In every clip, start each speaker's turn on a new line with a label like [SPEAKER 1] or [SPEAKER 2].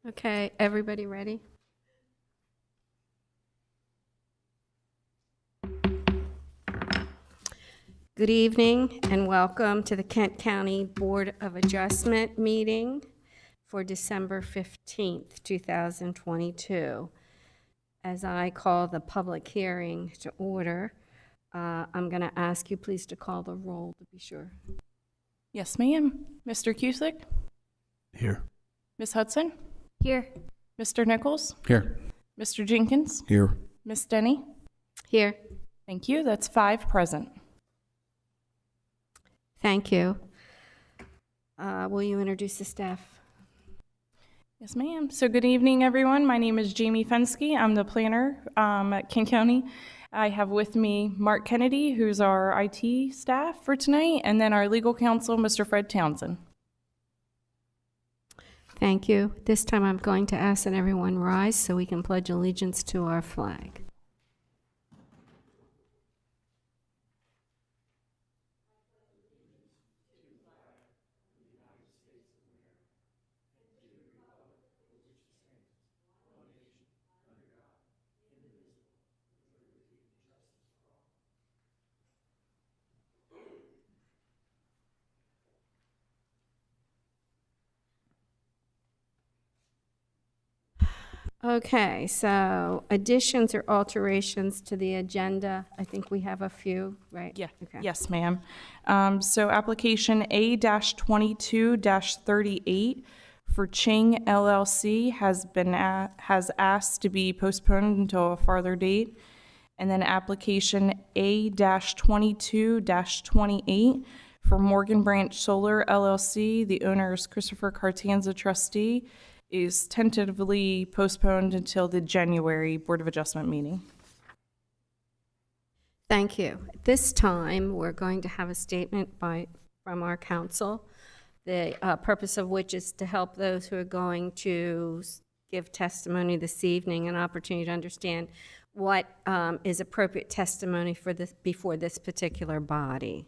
[SPEAKER 1] Okay, everybody ready? Good evening and welcome to the Kent County Board of Adjustment meeting for December 15th, 2022. As I call the public hearing to order, I'm going to ask you please to call the roll to be sure.
[SPEAKER 2] Yes, ma'am. Mr. Cusick?
[SPEAKER 3] Here.
[SPEAKER 2] Ms. Hudson?
[SPEAKER 1] Here.
[SPEAKER 2] Mr. Nichols?
[SPEAKER 3] Here.
[SPEAKER 2] Mr. Jenkins?
[SPEAKER 3] Here.
[SPEAKER 2] Ms. Denny?
[SPEAKER 1] Here.
[SPEAKER 2] Thank you. That's 5 present.
[SPEAKER 1] Thank you. Will you introduce the staff?
[SPEAKER 2] Yes, ma'am. So good evening, everyone. My name is Jamie Fensky. I'm the planner at Kent County. I have with me Mark Kennedy, who's our IT staff for tonight, and then our legal counsel, Mr. Fred Townsend.
[SPEAKER 1] Thank you. This time I'm going to ask that everyone rise so we can pledge allegiance to our flag. Okay, so additions or alterations to the agenda. I think we have a few, right?
[SPEAKER 2] Yeah.
[SPEAKER 1] Okay.
[SPEAKER 2] Yes, ma'am. So application A-22-38 for Ching LLC has asked to be postponed until a farther date. And then application A-22-28 for Morgan Branch Solar LLC, the owner is Christopher Cartanza, trustee, is tentatively postponed until the January Board of Adjustment meeting.
[SPEAKER 1] Thank you. At this time, we're going to have a statement from our council, the purpose of which is to help those who are going to give testimony this evening an opportunity to understand what is appropriate testimony for this before this particular body.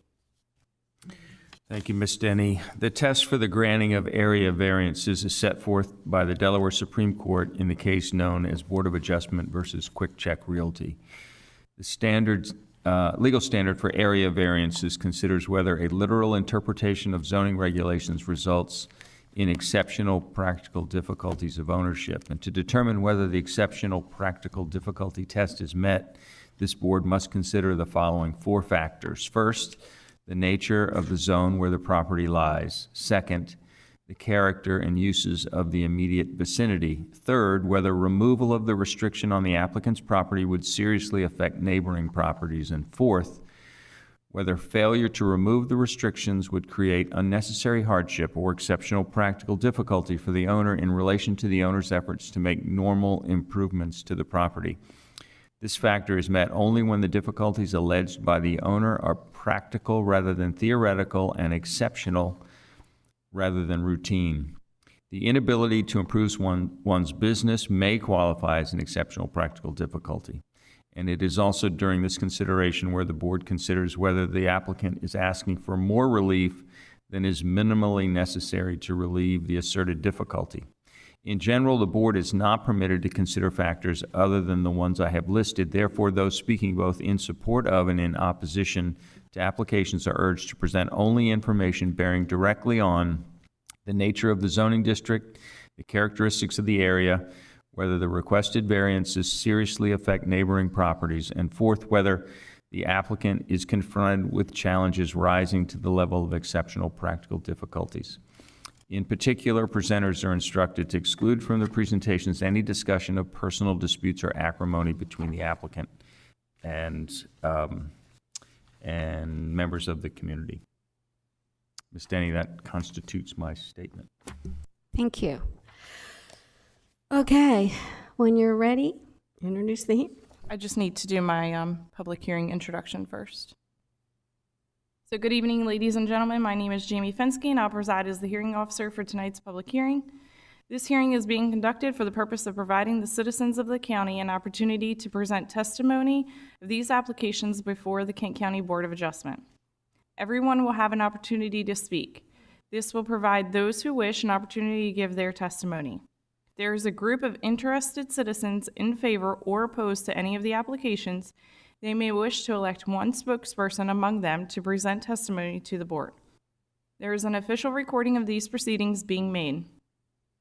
[SPEAKER 3] Thank you, Ms. Denny. The test for the granting of area variances is set forth by the Delaware Supreme Court in the case known as Board of Adjustment versus Quick Check Realty. The legal standard for area variances considers whether a literal interpretation of zoning regulations results in exceptional practical difficulties of ownership. And to determine whether the exceptional practical difficulty test is met, this board must consider the following 4 factors. First, the nature of the zone where the property lies. Second, the character and uses of the immediate vicinity. Third, whether removal of the restriction on the applicant's property would seriously affect neighboring properties. And fourth, whether failure to remove the restrictions would create unnecessary hardship or exceptional practical difficulty for the owner in relation to the owner's efforts to make normal improvements to the property. This factor is met only when the difficulties alleged by the owner are practical rather than theoretical and exceptional rather than routine. The inability to improve one's business may qualify as an exceptional practical difficulty. And it is also during this consideration where the board considers whether the applicant is asking for more relief than is minimally necessary to relieve the asserted difficulty. In general, the board is not permitted to consider factors other than the ones I have listed. Therefore, those speaking both in support of and in opposition to applications are urged to present only information bearing directly on the nature of the zoning district, the characteristics of the area, whether the requested variances seriously affect neighboring properties, and fourth, whether the applicant is confronted with challenges rising to the level of exceptional practical difficulties. In particular, presenters are instructed to exclude from the presentations any discussion of personal disputes or acrimony between the applicant and members of the community. Ms. Denny, that constitutes my statement.
[SPEAKER 1] Thank you. Okay, when you're ready, introduce the hearing.
[SPEAKER 2] I just need to do my public hearing introduction first. So good evening, ladies and gentlemen. My name is Jamie Fensky, and I'll preside as the hearing officer for tonight's public hearing. This hearing is being conducted for the purpose of providing the citizens of the county an opportunity to present testimony of these applications before the Kent County Board of Adjustment. Everyone will have an opportunity to speak. This will provide those who wish an opportunity to give their testimony. If there is a group of interested citizens in favor or opposed to any of the applications, they may wish to elect one spokesperson among them to present testimony to the board. There is an official recording of these proceedings being made.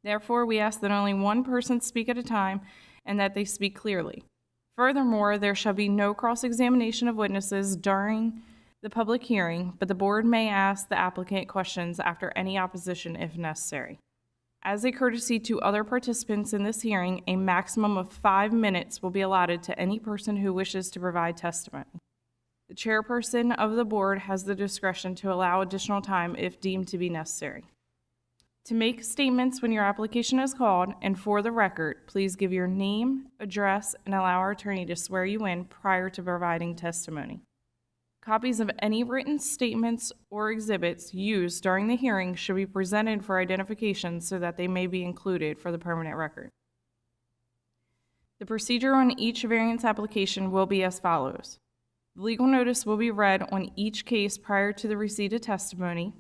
[SPEAKER 2] Therefore, we ask that only one person speak at a time and that they speak clearly. Furthermore, there shall be no cross-examination of witnesses during the public hearing, but the board may ask the applicant questions after any opposition if necessary. As a courtesy to other participants in this hearing, a maximum of 5 minutes will be allotted to any person who wishes to provide testimony. The chairperson of the board has the discretion to allow additional time if deemed to be necessary. To make statements when your application is called, and for the record, please give your name, address, and allow our attorney to swear you in prior to providing testimony. Copies of any written statements or exhibits used during the hearing should be presented for identification so that they may be included for the permanent record. The procedure on each variance application will be as follows. The legal notice will be read on each case prior to the receipt of testimony.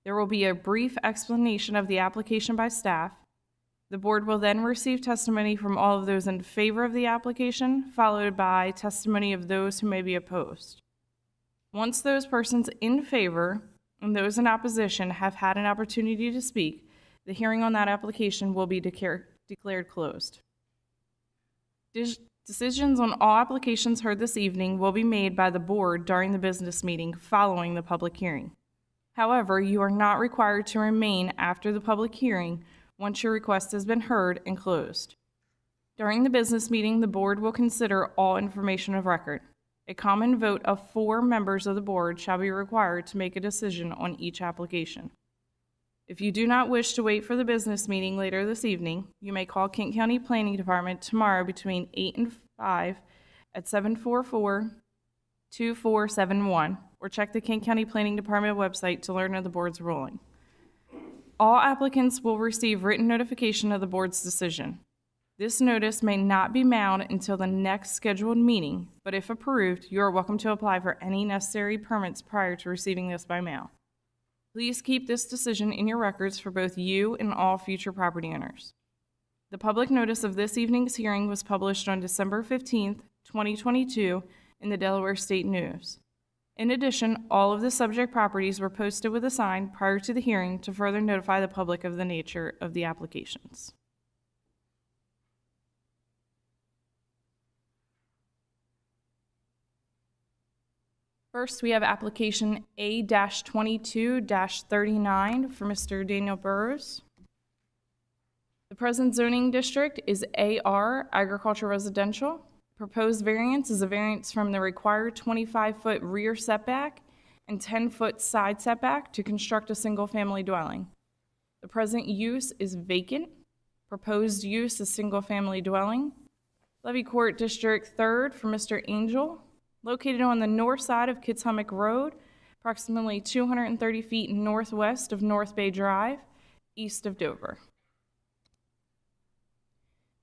[SPEAKER 2] There will be a brief explanation of the application by staff. The board will then receive testimony from all of those in favor of the application, followed by testimony of those who may be opposed. Once those persons in favor and those in opposition have had an opportunity to speak, the hearing on that application will be declared closed. Decisions on all applications heard this evening will be made by the board during the business meeting following the public hearing. However, you are not required to remain after the public hearing once your request has been heard and closed. During the business meeting, the board will consider all information of record. A common vote of 4 members of the board shall be required to make a decision on each application. If you do not wish to wait for the business meeting later this evening, you may call Kent County Planning Department tomorrow between 8 and 5 at 744-2471, or check the Kent County Planning Department website to learn of the board's ruling. All applicants will receive written notification of the board's decision. This notice may not be mailed until the next scheduled meeting, but if approved, you are welcome to apply for any necessary permits prior to receiving this by mail. Please keep this decision in your records for both you and all future property owners. The public notice of this evening's hearing was published on December 15th, 2022 in the Delaware State News. In addition, all of the subject properties were posted with a sign prior to the hearing to further notify the public of the nature of the applications. First, we have application A-22-39 for Mr. Daniel Burrows. The present zoning district is AR, Agriculture Residential. Proposed variance is a variance from the required 25-foot rear setback and 10-foot side setback to construct a single-family dwelling. The present use is vacant. Proposed use is single-family dwelling. Levy Court District 3rd for Mr. Angel. Located on the north side of Kitshummock Road, approximately 230 feet northwest of North Bay Drive, east of Dover.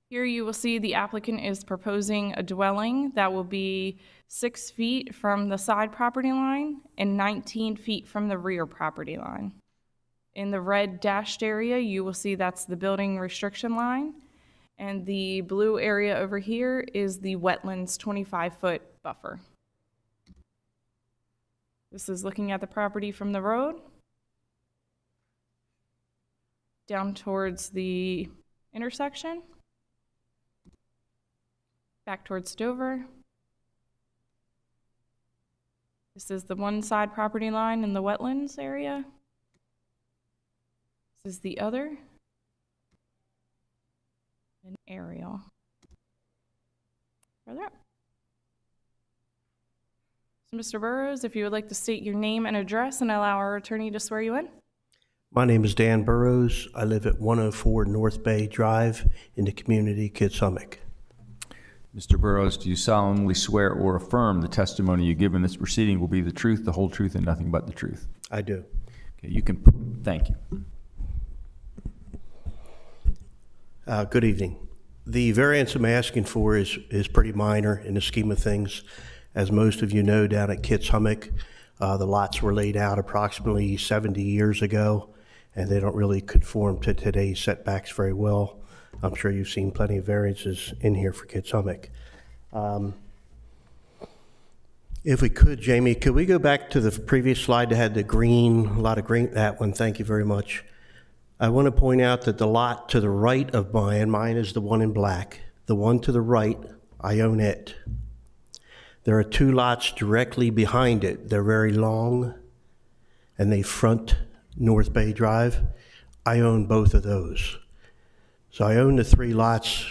[SPEAKER 2] Here you will see the applicant is proposing a dwelling that will be 6 feet from the side property line and 19 feet from the rear property line. In the red dashed area, you will see that's the building restriction line, and the blue area over here is the wetlands 25-foot buffer. This is looking at the property from the road down towards the intersection, back towards Dover. This is the one side property line in the wetlands area. This is the other. An aerial. Further up. So Mr. Burrows, if you would like to state your name and address and allow our attorney to swear you in.
[SPEAKER 4] My name is Dan Burrows. I live at 104 North Bay Drive in the community Kitshummock.
[SPEAKER 3] Mr. Burrows, do you solemnly swear or affirm the testimony you give in this proceeding will be the truth, the whole truth, and nothing but the truth?
[SPEAKER 4] I do.
[SPEAKER 3] Okay, you can, thank you.
[SPEAKER 4] Good evening. The variance I'm asking for is pretty minor in the scheme of things. As most of you know, down at Kitshummock, the lots were laid out approximately 70 years ago, and they don't really conform to today's setbacks very well. I'm sure you've seen plenty of variances in here for Kitsummick. If we could, Jamie, could we go back to the previous slide that had the green, a lot of green, that one, thank you very much. I want to point out that the lot to the right of mine is the one in black. The one to the right, I own it. There are 2 lots directly behind it. They're very long, and they front North Bay Drive. I own both of those. So I own the 3 lots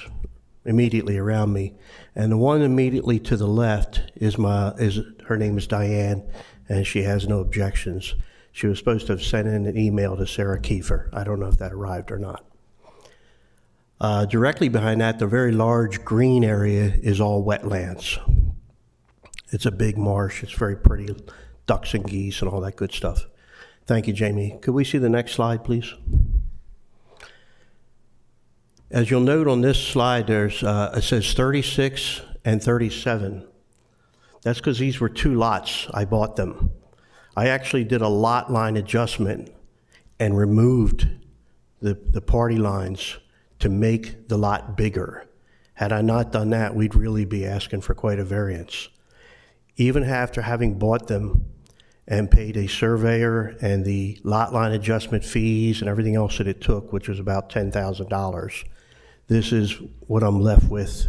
[SPEAKER 4] immediately around me. And the one immediately to the left her name is Diane, and she has no objections. She was supposed to have sent in an email to Sarah Kiefer. I don't know if that arrived or not. Directly behind that, the very large green area is all wetlands. It's a big marsh. It's very pretty, ducks and geese and all that good stuff. Thank you, Jamie. Could we see the next slide, please? As you'll note on this slide, it says 36 and 37. That's because these were 2 lots. I bought them. I actually did a lot line adjustment and removed the party lines to make the lot bigger. Had I not done that, we'd really be asking for quite a variance. Even after having bought them and paid a surveyor and the lot line adjustment fees and everything else that it took, which was about $10,000, this is what I'm left with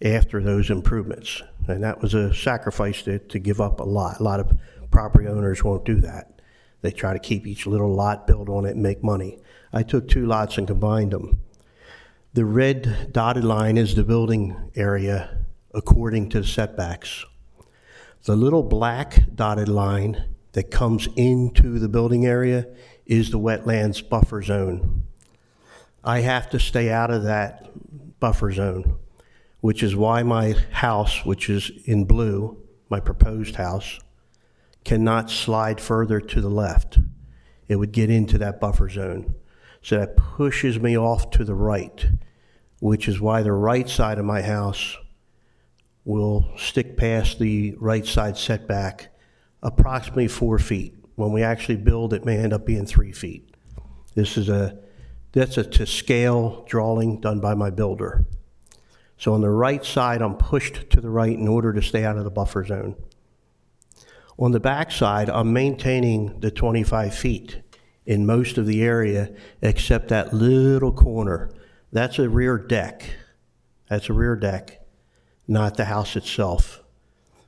[SPEAKER 4] after those improvements. And that was a sacrifice to give up a lot. A lot of property owners won't do that. They try to keep each little lot, build on it, and make money. I took 2 lots and combined them. The red dotted line is the building area according to the setbacks. The little black dotted line that comes into the building area is the wetlands buffer zone. I have to stay out of that buffer zone, which is why my house, which is in blue, my proposed house, cannot slide further to the left. It would get into that buffer zone. So that pushes me off to the right, which is why the right side of my house will stick past the right side setback approximately 4 feet. When we actually build, it may end up being 3 feet. That's a to scale drawing done by my builder. So on the right side, I'm pushed to the right in order to stay out of the buffer zone. On the back side, I'm maintaining the 25 feet in most of the area except that little corner. That's a rear deck. That's a rear deck, not the house itself.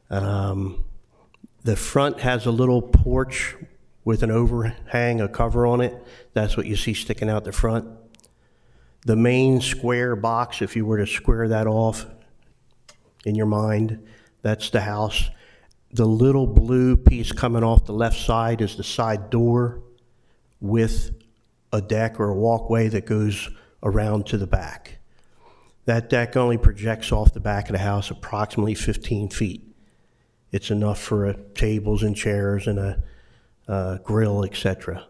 [SPEAKER 4] The front has a little porch with an overhang, a cover on it. That's what you see sticking out the front. The main square box, if you were to square that off in your mind, that's the house. The little blue piece coming off the left side is the side door with a deck or a walkway that goes around to the back. That deck only projects off the back of the house approximately 15 feet. It's enough for tables and chairs and a grill, etc.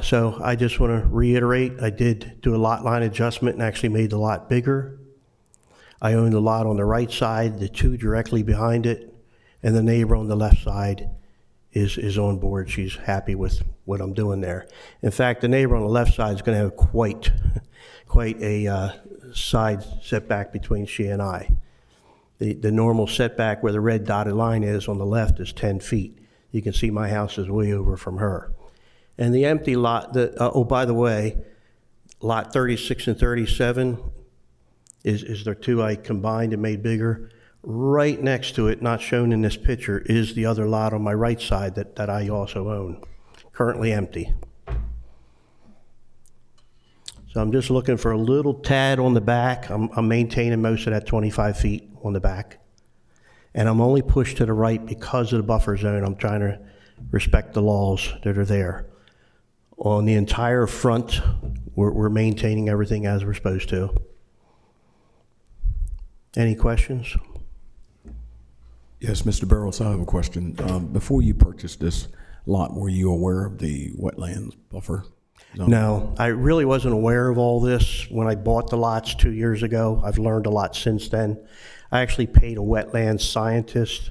[SPEAKER 4] So I just want to reiterate, I did do a lot line adjustment and actually made the lot bigger. I own the lot on the right side, the 2 directly behind it, and the neighbor on the left side is on board. She's happy with what I'm doing there. In fact, the neighbor on the left side is going to have quite a side setback between she and I. The normal setback where the red dotted line is on the left is 10 feet. You can see my house is way over from her. And the empty lot, oh, by the way, lot 36 and 37 is the 2 I combined and made bigger. Right next to it, not shown in this picture, is the other lot on my right side that I also own, currently empty. So I'm just looking for a little tad on the back. I'm maintaining most of that 25 feet on the back. And I'm only pushed to the right because of the buffer zone. I'm trying to respect the laws that are there. On the entire front, we're maintaining everything as we're supposed to. Any questions?
[SPEAKER 5] Yes, Mr. Barrows, I have a question. Before you purchased this lot, were you aware of the wetlands buffer zone?
[SPEAKER 4] No, I really wasn't aware of all this when I bought the lots 2 years ago. I've learned a lot since then. I actually paid a wetlands scientist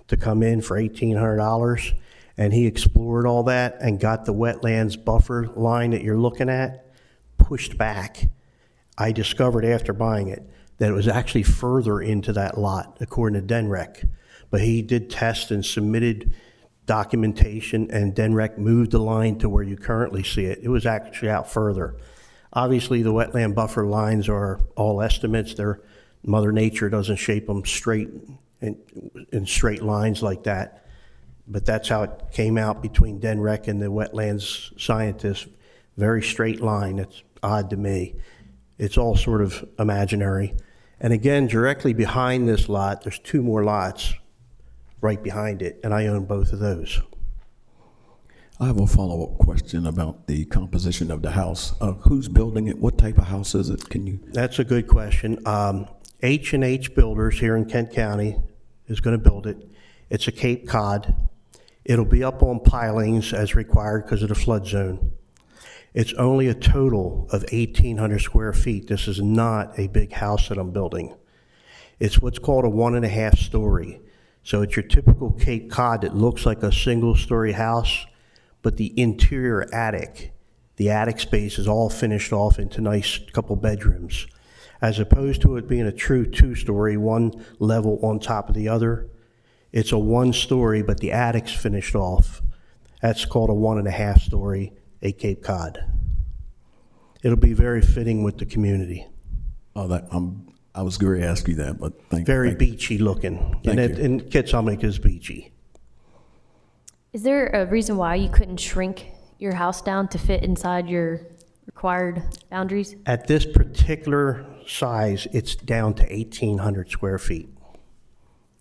[SPEAKER 4] to come in for $1,800, and he explored all that and got the wetlands buffer line that you're looking at pushed back I discovered after buying it that it was actually further into that lot, according to DENREC. But he did test and submitted documentation, and DENREC moved the line to where you currently see it. It was actually out further. Obviously, the wetland buffer lines are all estimates. Mother Nature doesn't shape them straight in straight lines like that. But that's how it came out between DENREC and the wetlands scientists. Very straight line. It's odd to me. It's all sort of imaginary. And again, directly behind this lot, there's 2 more lots right behind it, and I own both of those.
[SPEAKER 5] I have a follow-up question about the composition of the house. Who's building it? What type of house is it? Can you?
[SPEAKER 4] That's a good question. H&H Builders here in Kent County is going to build it. It's a Cape Cod. It'll be up on pilings as required because of the flood zone. It's only a total of 1,800 square feet. This is not a big house that I'm building. It's what's called a 1.5 story. So it's your typical Cape Cod that looks like a single-story house, but the interior attic, the attic space is all finished off into nice couple bedrooms. As opposed to it being a true 2-story, one level on top of the other, it's a 1-story, but the attic's finished off. That's called a 1.5 story, a Cape Cod. It'll be very fitting with the community.
[SPEAKER 5] I was going to ask you that, but thank you.
[SPEAKER 4] Very beachy looking.
[SPEAKER 5] Thank you.
[SPEAKER 4] And Kitshomick is beachy.
[SPEAKER 6] Is there a reason why you couldn't shrink your house down to fit inside your required boundaries?
[SPEAKER 4] At this particular size, it's down to 1,800 square feet.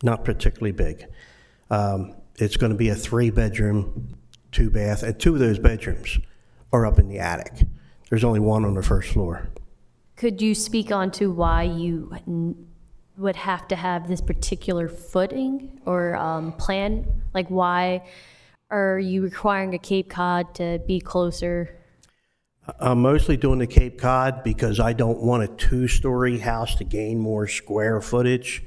[SPEAKER 4] Not particularly big. It's going to be a 3-bedroom, 2-bath, and 2 of those bedrooms are up in the attic. There's only one on the first floor.
[SPEAKER 6] Could you speak on to why you would have to have this particular footing or plan? Like, why are you requiring a Cape Cod to be closer?
[SPEAKER 4] I'm mostly doing the Cape Cod because I don't want a 2-story house to gain more square footage.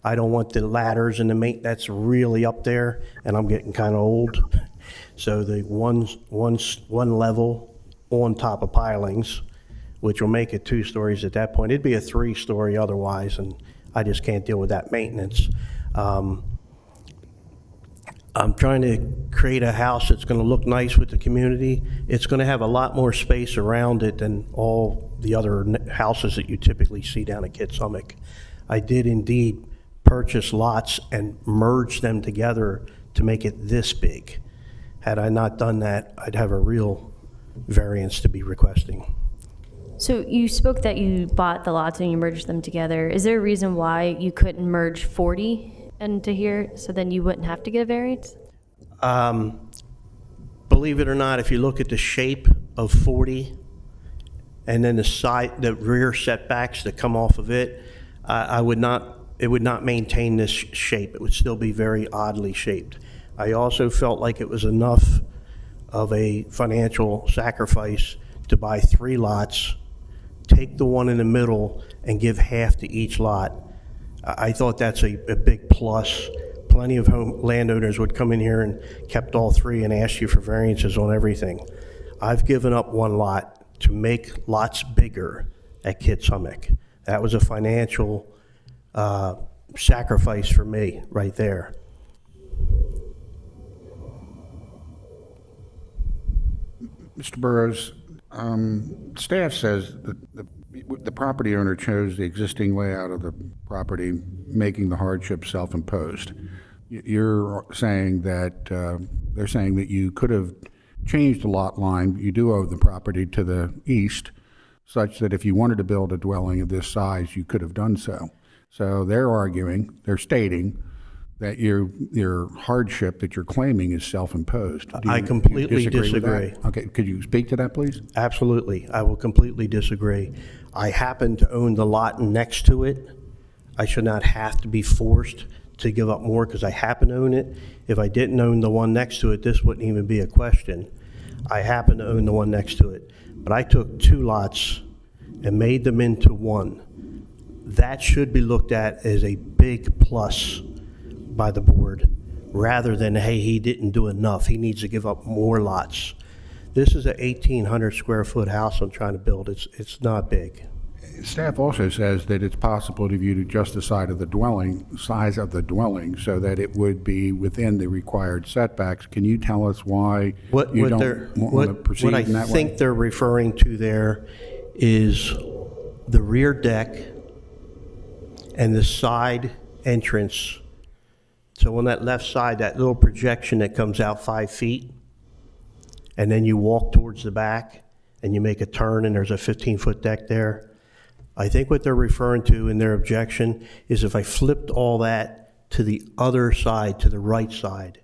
[SPEAKER 4] I don't want the ladders and the that's really up there, and I'm getting kind of old. So the one level on top of pilings, which will make it 2 stories at that point. It'd be a 3-story otherwise, and I just can't deal with that maintenance. I'm trying to create a house that's going to look nice with the community. It's going to have a lot more space around it than all the other houses that you typically see down at Kitshomick. I did indeed purchase lots and merge them together to make it this big. Had I not done that, I'd have a real variance to be requesting.
[SPEAKER 6] So you spoke that you bought the lots and you merged them together. Is there a reason why you couldn't merge 40 into here so then you wouldn't have to get a variance?
[SPEAKER 4] Believe it or not, if you look at the shape of 40 and then the rear setbacks that come off of it, it would not maintain this shape. It would still be very oddly shaped. I also felt like it was enough of a financial sacrifice to buy 3 lots, take the one in the middle, and give half to each lot. I thought that's a big plus. Plenty of landowners would come in here and kept all 3 and ask you for variances on everything. I've given up 1 lot to make lots bigger at Kitshomick. That was a financial sacrifice for me right there.
[SPEAKER 7] Mr. Burrows, staff says that the property owner chose the existing layout of the property, making the hardship self-imposed. You're saying that, they're saying that you could have changed the lot line, you do owe the property to the east, such that if you wanted to build a dwelling of this size, you could have done so. So they're stating that your hardship that you're claiming is self-imposed.
[SPEAKER 4] I completely
[SPEAKER 7] with
[SPEAKER 4] disagree.
[SPEAKER 7] that? Okay, could you speak to that, please?
[SPEAKER 4] Absolutely. I will completely disagree. I happen to own the lot next to it. I should not have to be forced to give up more because I happen to own it. If I didn't own the one next to it, this wouldn't even be a question. I happen to own the one next to it. But I took 2 lots and made them into 1. That should be looked at as a big plus by the board, rather than, hey, he didn't do enough, he needs to give up more lots. This is an 1,800 square foot house I'm trying to build. It's not big.
[SPEAKER 7] Staff also says that it's possible to view to just the size of the dwelling, so that it would be within the required setbacks. Can you tell us why
[SPEAKER 4] What
[SPEAKER 7] you
[SPEAKER 4] they're,
[SPEAKER 7] don't want to proceed
[SPEAKER 4] what I
[SPEAKER 7] in that way?
[SPEAKER 4] think they're referring to there is the rear deck and the side entrance. So on that left side, that little projection that comes out 5 feet, and then you walk towards the back, and you make a turn, and there's a 15-foot deck there. I think what they're referring to in their objection is if I flipped all that to the other side, to the right side,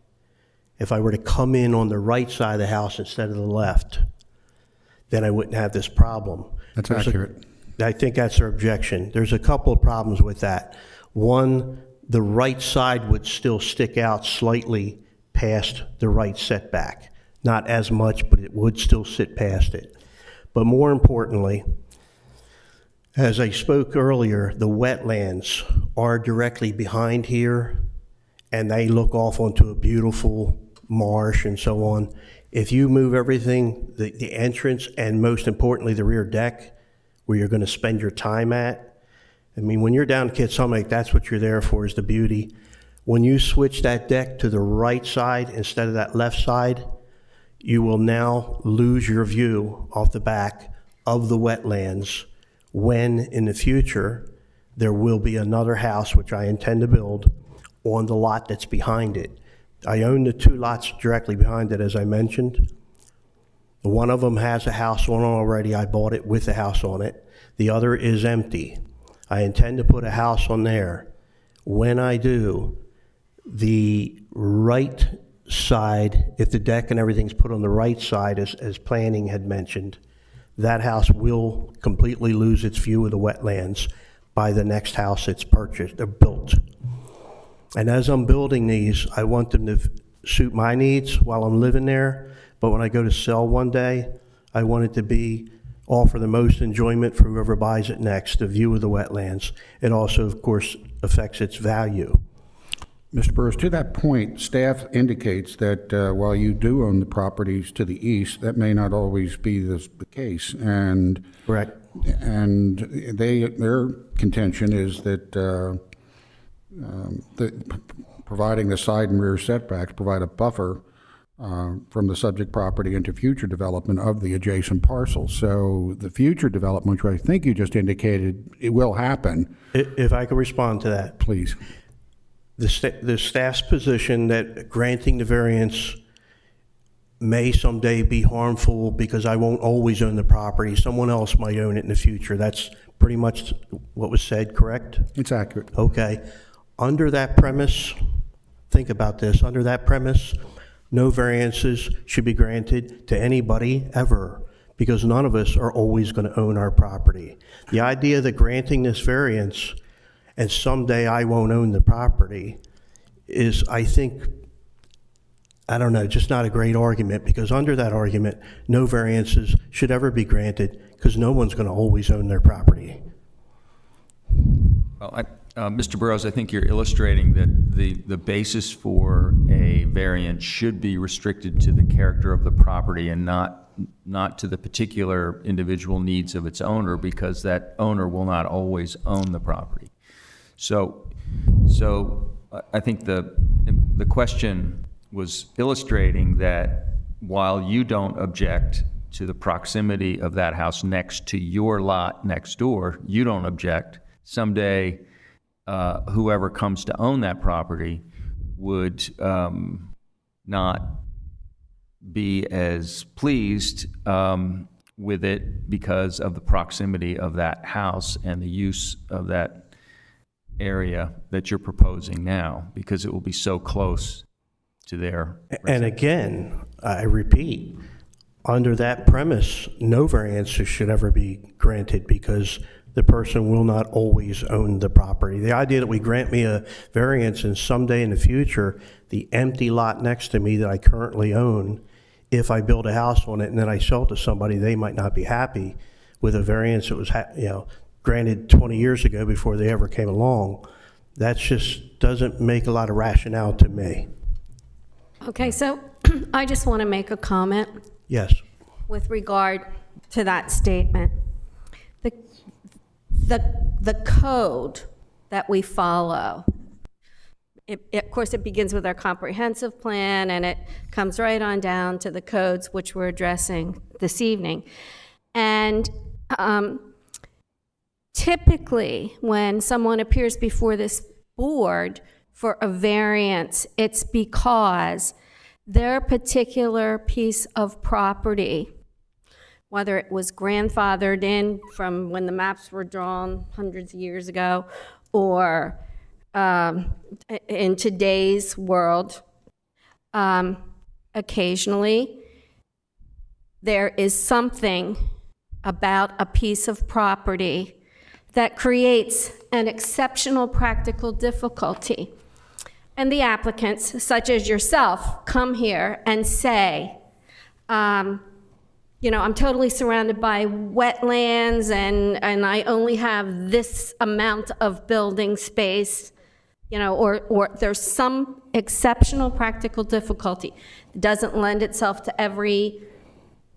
[SPEAKER 4] if I were to come in on the right side of the house instead of the left, then I wouldn't have this problem.
[SPEAKER 7] That's
[SPEAKER 4] There's
[SPEAKER 7] accurate.
[SPEAKER 4] I think that's their objection. There's a couple of problems with that. One, the right side would still stick out slightly past the right setback. Not as much, but it would still sit past it. But more importantly, as I spoke earlier, the wetlands are directly behind here, and they look off onto a beautiful marsh and so on. If you move everything, the entrance and most importantly, the rear deck, where you're gonna spend your time at, I mean, when you're down at Kitsummick, that's what you're there for, is the beauty. When you switch that deck to the right side instead of that left side, you will now lose your view off the back of the wetlands when in the future there will be another house, which I intend to build, on the lot that's behind it. I own the 2 lots directly behind it, as I mentioned. One of them has a house on it already. I bought it with a house on it. The other is empty. I intend to put a house on there. When I do, the right side, if the deck and everything's put on the right side, as planning had mentioned, that house will completely lose its view of the wetlands by the next house it's purchased or built. And as I'm building these, I want them to suit my needs while I'm living there, but when I go to sell one day, I want it to offer the most enjoyment for whoever buys it next, the view of the wetlands. It also, of course, affects its value.
[SPEAKER 7] Mr. Burrows, to that point, staff indicates that while you do own the properties to the east, that may not always be the case. And
[SPEAKER 4] Correct.
[SPEAKER 7] And their contention is that providing the side and rear setbacks provide a buffer from the subject property into future development of the adjacent parcels. So the future development, which I think you just indicated, it will happen.
[SPEAKER 4] If I could respond to that.
[SPEAKER 7] Please.
[SPEAKER 4] The staff's position that granting the variance may someday be harmful because I won't always own the property. Someone else might own it in the future. That's pretty much what was said, correct?
[SPEAKER 7] It's accurate.
[SPEAKER 4] Okay. Under that premise, think about this. Under that premise, no variances should be granted to anybody ever, because none of us are always going to own our property. The idea that granting this variance and someday I won't own the property is, I think, I don't know, just not a great argument, because under that argument, no variances should ever be granted because no one's going to always own their property.
[SPEAKER 3] Well, Mr. Burrows, I think you're illustrating that the basis for a variance should be restricted to the character of the property and not to the particular individual needs of its owner, because that owner will not always own the property. So I think the question was illustrating that while you don't object to the proximity of that house next to your lot next door, you don't object. Someday, whoever comes to own that property would not be as pleased with it because of the proximity of that house and the use of that area that you're proposing now, because it will be so close to their
[SPEAKER 4] And again, I repeat, under that premise, no variances should ever be granted because the person will not always own the property. The idea that we grant me a variance and someday in the future, the empty lot next to me that I currently own, if I build a house on it and then I sell it to somebody, they might not be happy with a variance that was granted 20 years ago before they ever came along. That just doesn't make a lot of rationale to me.
[SPEAKER 1] Okay, so I just want to make a comment
[SPEAKER 4] Yes.
[SPEAKER 1] with regard to that statement. the code that we follow. Of course, it begins with our comprehensive plan, and it comes right on down to the codes which we're addressing this evening. And typically, when someone appears before this board for a variance, it's because their particular piece of property, whether it was grandfathered in from when the maps were drawn hundreds of years ago, or in today's world, occasionally there is something about a piece of property that creates an exceptional practical difficulty. And the applicants, such as yourself, come here and say, you know, I'm totally surrounded by wetlands and I only have this amount of building space, you know, or there's some exceptional practical difficulty. It doesn't lend itself to every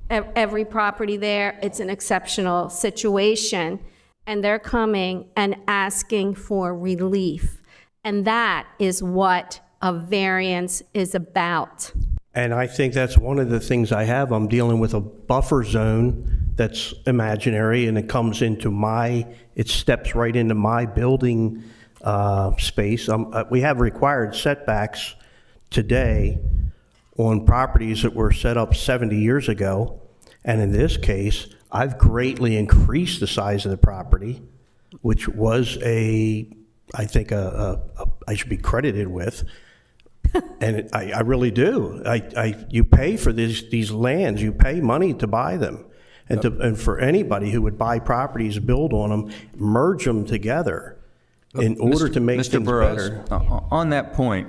[SPEAKER 1] property there. It's an exceptional situation. And they're coming and asking for relief. And that is what a variance is about.
[SPEAKER 4] And I think that's one of the things I have. I'm dealing with a buffer zone that's imaginary, and it comes into it steps right into my building space. We have required setbacks today on properties that were set up 70 years ago. And in this case, I've greatly increased the size of the property, which was I think I should be credited with. And I really do. You pay for these lands, you pay money to buy them. And for anybody who would buy properties, build on them, merge them together in order to make
[SPEAKER 3] Mr.
[SPEAKER 4] things
[SPEAKER 3] Burrows,
[SPEAKER 4] better.
[SPEAKER 3] on that point,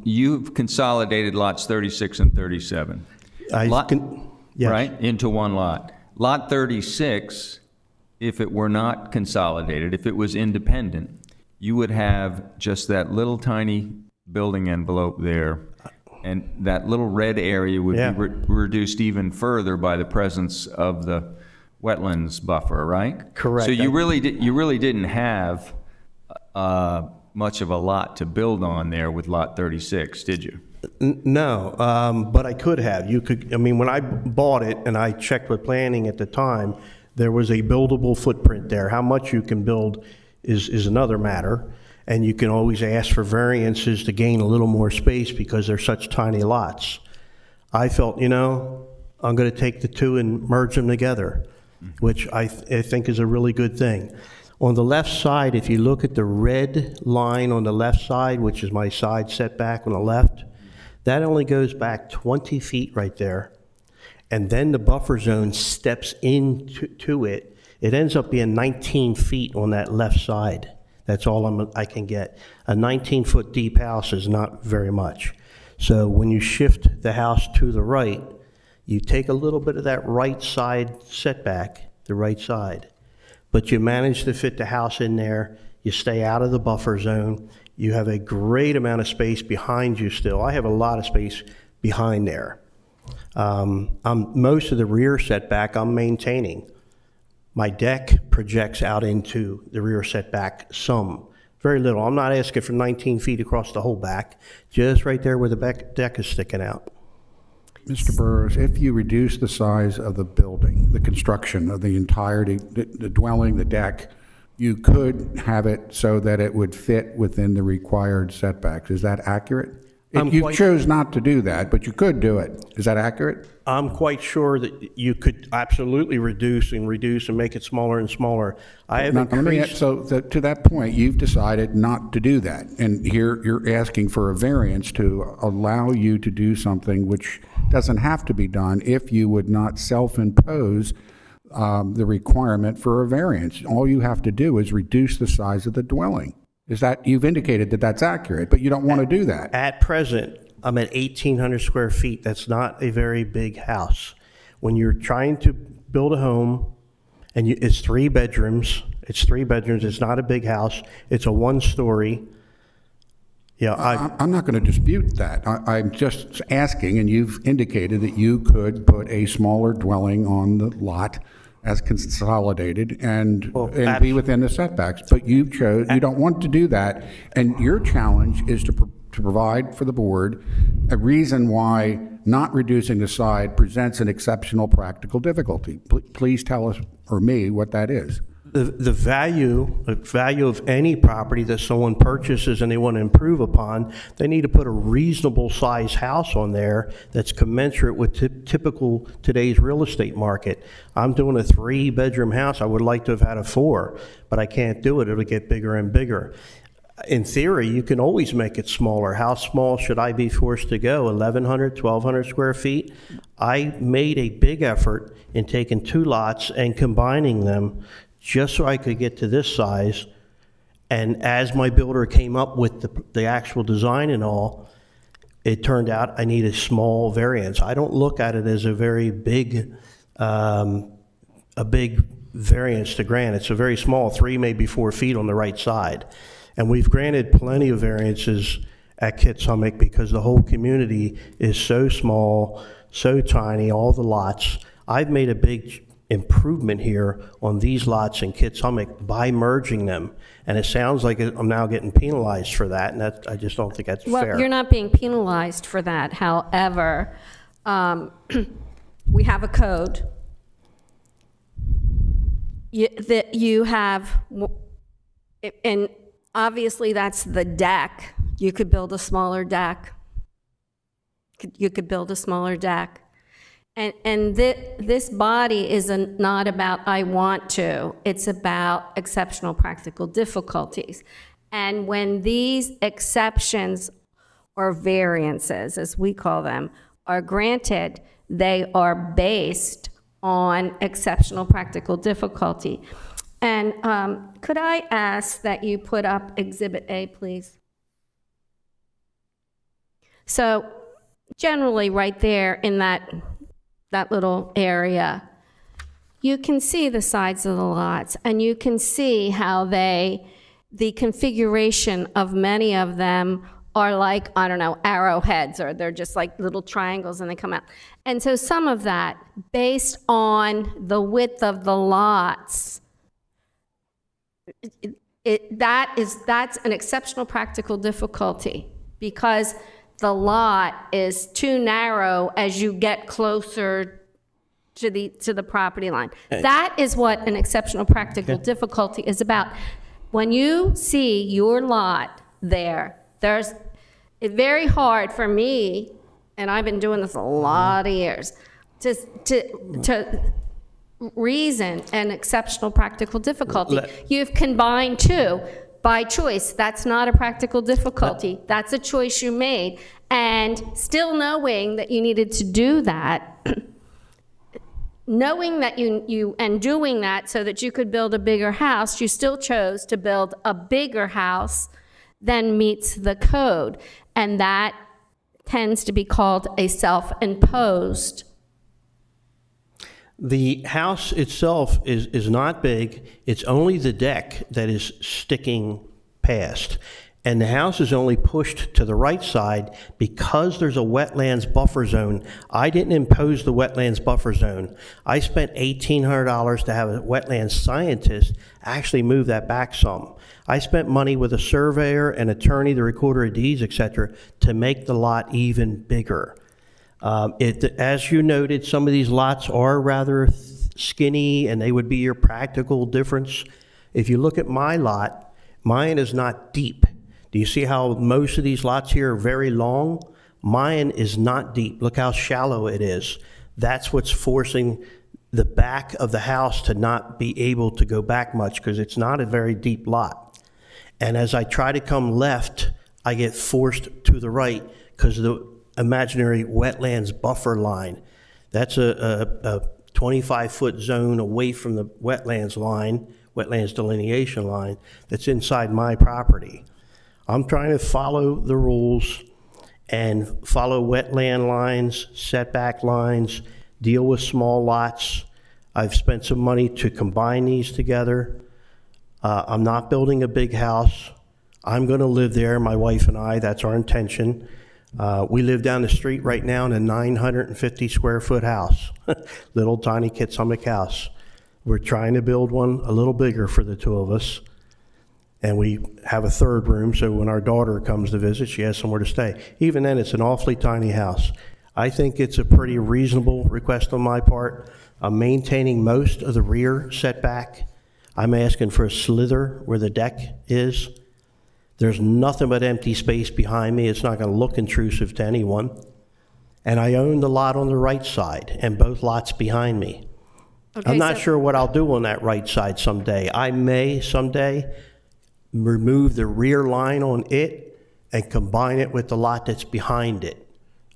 [SPEAKER 3] you've consolidated lots 36 and 37.
[SPEAKER 4] Yes.
[SPEAKER 3] Right, into one lot. Lot 36, if it were not consolidated, if it was independent, you would have just that little tiny building envelope there, and that little red area would
[SPEAKER 4] Yeah.
[SPEAKER 3] be reduced even further by the presence of the wetlands buffer, right?
[SPEAKER 4] Correct.
[SPEAKER 3] So you really didn't have much of a lot to build on there with lot 36, did you?
[SPEAKER 4] No, but I could have. When I bought it and I checked with planning at the time, there was a buildable footprint there. How much you can build is another matter. And you can always ask for variances to gain a little more space because they're such tiny lots. I felt, I'm going to take the two and merge them together, which I think is a really good thing. On the left side, if you look at the red line on the left side, which is my side setback on the left, that only goes back 20 feet right there. And then the buffer zone steps into it. It ends up being 19 feet on that left side. That's all I can get. A 19-foot deep house is not very much. So when you shift the house to the right, you take a little bit of that right side setback, the right side, but you manage to fit the house in there. You stay out of the buffer zone. You have a great amount of space behind you still. I have a lot of space behind there. Most of the rear setback I'm maintaining. My deck projects out into the rear setback some, very little. I'm not asking for 19 feet across the whole back, just right there where the deck is sticking out.
[SPEAKER 7] Mr. Burrows, if you reduce the size of the building, the construction of the entirety, the dwelling, the deck, you could have it so that it would fit within the required setbacks. Is that accurate? You chose not to do that, but you could do it. Is that accurate?
[SPEAKER 4] I'm quite sure that you could absolutely reduce and make it smaller and smaller. I have increased.
[SPEAKER 7] To that point, you've decided not to do that. And here you're asking for a variance to allow you to do something which doesn't have to be done if you would not self-impose the requirement for a variance. All you have to do is reduce the size of the dwelling. You've indicated that that's accurate, but you don't want to do that.
[SPEAKER 4] At present, I'm at 1,800 square feet. That's not a very big house. When you're trying to build a home, and it's 3 bedrooms, it's not a big house, it's a 1-story. Yeah,
[SPEAKER 7] I'm not going to dispute that. I'm just asking, and you've indicated that you could put a smaller dwelling on the lot as consolidated and
[SPEAKER 4] Well,
[SPEAKER 7] be within the setbacks. But you don't want to do that, and your challenge is to provide for the board a reason why not reducing the side presents an exceptional practical difficulty. Please tell us, or me, what that is.
[SPEAKER 4] The value of any property that someone purchases and they want to improve upon, they need to put a reasonable size house on there that's commensurate with typical today's real estate market. I'm doing a 3-bedroom house. I would like to have had a 4, but I can't do it. It'll get bigger and bigger. In theory, you can always make it smaller. How small should I be forced to go? 1,100, 1,200 square feet? I made a big effort in taking 2 lots and combining them just so I could get to this size. And as my builder came up with the actual design and all, it turned out I need a small variance. I don't look at it as a very big, a big variance to grant. It's a very small, 3, maybe 4 feet on the right side. And we've granted plenty of variances at Kitsummick because the whole community is so small, so tiny, all the lots. I've made a big improvement here on these lots in Kitsummick by merging them. And it sounds like I'm now getting penalized for that, and I just don't think that's fair.
[SPEAKER 1] Well, you're not being penalized for that. However, we have a code that you have, and obviously that's the deck. You could build a smaller deck. You could build a smaller deck. And this body is not about I want to, it's about exceptional practical difficulties. And when these exceptions or variances, as we call them, are granted, they are based on exceptional practical difficulty. And could I ask that you put up Exhibit A, please? So generally right there in that little area, you can see the sides of the lots, and you can see how the configuration of many of them are like, I don't know, arrowheads, or they're just like little triangles and they come out. And so some of that, based on the width of the lots, that's an exceptional practical difficulty, because the lot is too narrow as you get closer to the property line. That is what an exceptional practical difficulty is about. When you see your lot there, it's very hard for me, and I've been doing this a lot of years, to reason an exceptional practical difficulty. You've combined 2. By choice. That's not a practical difficulty. That's a choice you made. And still knowing that you needed to do that, knowing that and doing that so that you could build a bigger house, you still chose to build a bigger house than meets the code. And that tends to be called a self-imposed.
[SPEAKER 4] The house itself is not big. It's only the deck that is sticking past. And the house is only pushed to the right side because there's a wetlands buffer zone. I didn't impose the wetlands buffer zone. I spent $1,800 to have a wetlands scientist actually move that back some. I spent money with a surveyor, an attorney, the recorder of deeds, etc., to make the lot even bigger. As you noted, some of these lots are rather skinny, and they would be your practical difference. If you look at my lot, mine is not deep. Do you see how most of these lots here are very long? Mine is not deep. Look how shallow it is. That's what's forcing the back of the house to not be able to go back much, because it's not a very deep lot. And as I try to come left, I get forced to the right because of the imaginary wetlands buffer line. That's a 25-foot zone away from the wetlands line, wetlands delineation line, that's inside my property. I'm trying to follow the rules and follow wetland lines, setback lines, deal with small lots. I've spent some money to combine these together. I'm not building a big house. I'm going to live there, my wife and I. That's our intention. We live down the street right now in a 950 square foot house, little tiny Kitsummick house. We're trying to build one a little bigger for the two of us. And we have a third room, so when our daughter comes to visit, she has somewhere to stay. Even then, it's an awfully tiny house. I think it's a pretty reasonable request on my part. I'm maintaining most of the rear setback. I'm asking for a slither where the deck is. There's nothing but empty space behind me. It's not going to look intrusive to anyone. And I own the lot on the right side and both lots behind me.
[SPEAKER 1] Okay,
[SPEAKER 4] I'm not
[SPEAKER 1] so-
[SPEAKER 4] sure what I'll do on that right side someday. I may someday remove the rear line on it and combine it with the lot that's behind it.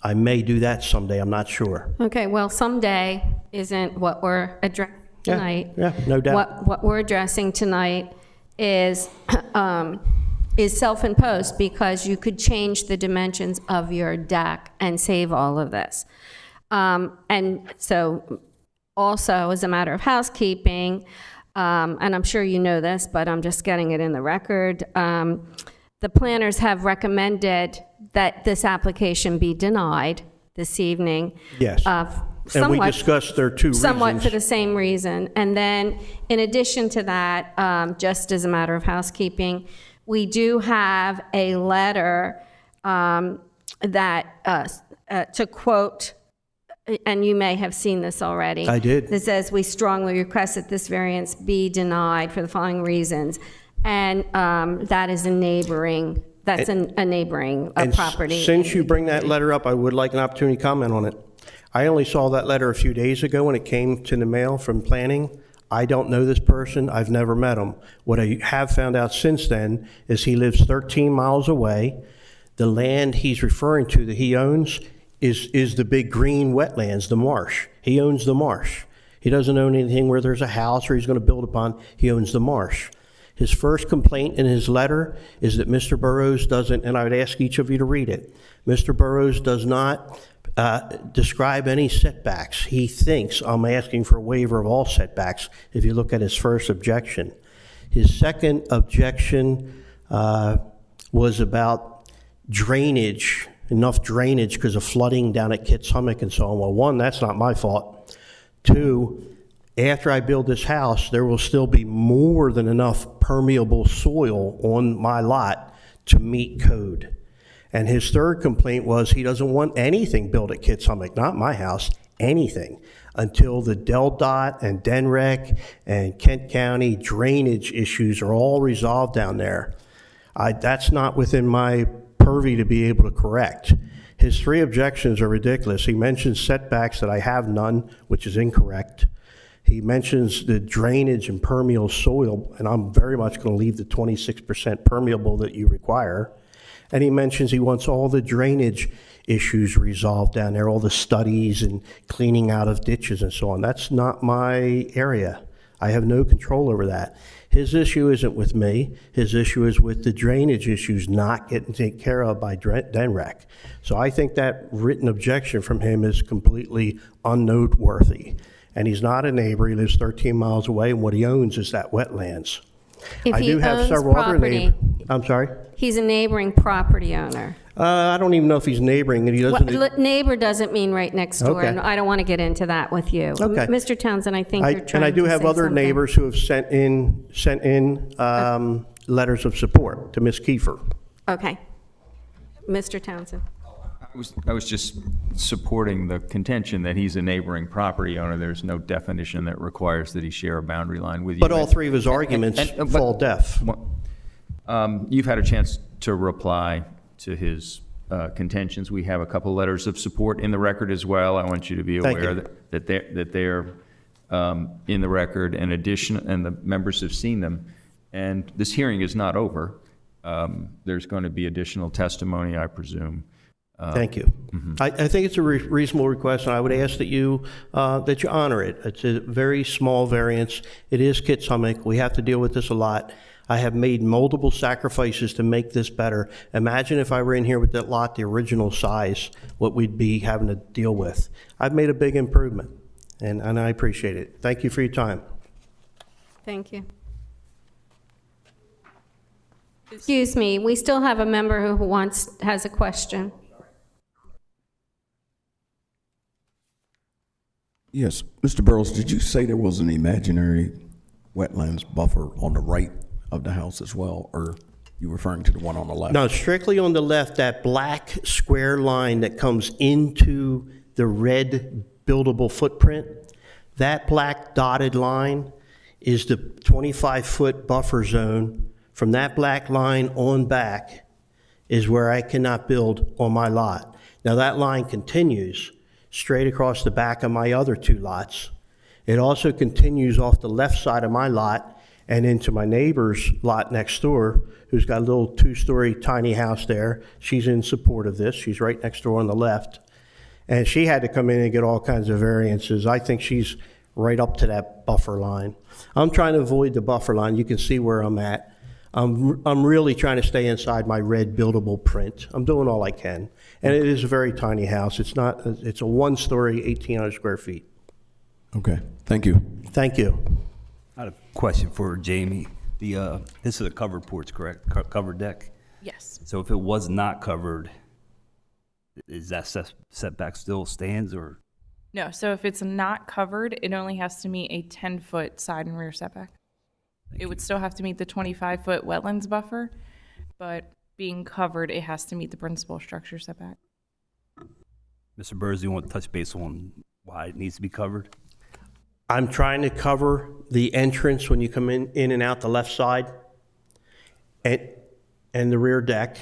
[SPEAKER 4] I may do that someday, I'm not sure.
[SPEAKER 1] Okay, well, someday isn't what we're addressing
[SPEAKER 4] Yeah,
[SPEAKER 1] tonight.
[SPEAKER 4] yeah, no doubt.
[SPEAKER 1] What we're addressing tonight is self-imposed, because you could change the dimensions of your deck and save all of this. And so, also, as a matter of housekeeping, and I'm sure you know this, but I'm just getting it in the record, the planners have recommended that this application be denied this evening.
[SPEAKER 4] Yes. And we
[SPEAKER 1] somewhat-
[SPEAKER 4] discussed their two reasons.
[SPEAKER 1] Somewhat for the same reason. And then, in addition to that, just as a matter of housekeeping, we do have a letter that, to quote, and you may have seen this already.
[SPEAKER 4] I did.
[SPEAKER 1] That says, "We strongly request that this variance be denied for the following reasons." And that is a neighboring, that's a neighboring
[SPEAKER 4] And
[SPEAKER 1] property.
[SPEAKER 4] Since you bring that letter up, I would like an opportunity to comment on it. I only saw that letter a few days ago when it came to the mail from planning. I don't know this person. I've never met him. What I have found out since then is he lives 13 miles away. The land he's referring to that he owns is the big green wetlands, the marsh. He owns the marsh. He doesn't own anything where there's a house or he's going to build upon. He owns the marsh. His first complaint in his letter is that Mr. Burrows doesn't, and I would ask each of you to read it, Mr. Burrows does not describe any setbacks. He thinks I'm asking for a waiver of all setbacks if you look at his first objection. His second objection was about drainage, enough drainage because of flooding down at Kitts Hummock and so on. Well, one, that's not my fault. Two, after I build this house, there will still be more than enough permeable soil on my lot to meet code. And his third complaint was he doesn't want anything built at Kitts Hummock, not my house, anything, until the DelDOT and DENREC and Kent County drainage issues are all resolved down there. That's not within my purview to be able to correct. His three objections are ridiculous. He mentions setbacks that I have none, which is incorrect. He mentions the drainage and permeable soil, and I'm very much going to leave the 26% permeable that you require. And he mentions he wants all the drainage issues resolved down there, all the studies and cleaning out of ditches and so on. That's not my area. I have no control over that. His issue isn't with me. His issue is with the drainage issues not getting taken care of by DENREC. So I think that written objection from him is completely unnoteworthy. And he's not a neighbor. He lives 13 miles away, and what he owns is that wetlands.
[SPEAKER 1] If
[SPEAKER 4] I
[SPEAKER 1] he
[SPEAKER 4] do have
[SPEAKER 1] owns
[SPEAKER 4] several other
[SPEAKER 1] property,
[SPEAKER 4] neighbors. I'm sorry?
[SPEAKER 1] he's a neighboring property owner.
[SPEAKER 4] I don't even know if he's neighboring, and he doesn't.
[SPEAKER 1] Neighbor doesn't mean right next door,
[SPEAKER 4] Okay.
[SPEAKER 1] and I don't want to get into that with you.
[SPEAKER 4] Okay.
[SPEAKER 1] Mr. Townsend, I think you're trying to say
[SPEAKER 4] And I do have other
[SPEAKER 1] something.
[SPEAKER 4] neighbors who have sent in letters of support to Ms. Kiefer.
[SPEAKER 1] Okay. Mr. Townsend.
[SPEAKER 3] I was just supporting the contention that he's a neighboring property owner. There's no definition that requires that he share a boundary line with you.
[SPEAKER 4] But all three of his arguments
[SPEAKER 3] but-
[SPEAKER 4] fall deaf.
[SPEAKER 3] You've had a chance to reply to his contentions. We have a couple letters of support in the record as well. I want you to be
[SPEAKER 4] Thank
[SPEAKER 3] aware
[SPEAKER 4] you.
[SPEAKER 3] that they're in the record, and the members have seen them. And this hearing is not over. There's going to be additional testimony, I presume.
[SPEAKER 4] Thank you. I think it's a reasonable request, and I would ask that you honor it. It's a very small variance. It is Kitts Hummock. We have to deal with this a lot. I have made multiple sacrifices to make this better. Imagine if I were in here with that lot, the original size, what we'd be having to deal with. I've made a big improvement, and I appreciate it. Thank you for your time.
[SPEAKER 1] Thank you. Excuse me, we still have a member who has a question.
[SPEAKER 5] Yes, Mr. Burrows, did you say there was an imaginary wetlands buffer on the right of the house as well, or you referring to the one on the left?
[SPEAKER 4] No, strictly on the left, that black square line that comes into the red buildable footprint, that black dotted line is the 25-foot buffer zone. From that black line on back is where I cannot build on my lot. Now, that line continues straight across the back of my other 2 lots. It also continues off the left side of my lot and into my neighbor's lot next door, who's got a little 2-story tiny house there. She's in support of this. She's right next door on the left. And she had to come in and get all kinds of variances. I think she's right up to that buffer line. I'm trying to avoid the buffer line. You can see where I'm at. I'm really trying to stay inside my red buildable print. I'm doing all I can. And it is a very tiny house. It's a 1-story, 1,800 square feet.
[SPEAKER 5] Okay, thank you.
[SPEAKER 4] Thank you.
[SPEAKER 8] I had a question for Jamie. This is a covered porch, correct? Covered deck?
[SPEAKER 2] Yes.
[SPEAKER 8] So if it was not covered, is that setback still stands, or?
[SPEAKER 2] No, so if it's not covered, it only has to meet a 10-foot side and rear setback. It would still have to meet the 25-foot wetlands buffer, but being covered, it has to meet the principal structure setback.
[SPEAKER 8] Mr. Burrs, do you want to touch base on why it needs to be covered?
[SPEAKER 4] I'm trying to cover the entrance when you come in and out the left side and the rear deck.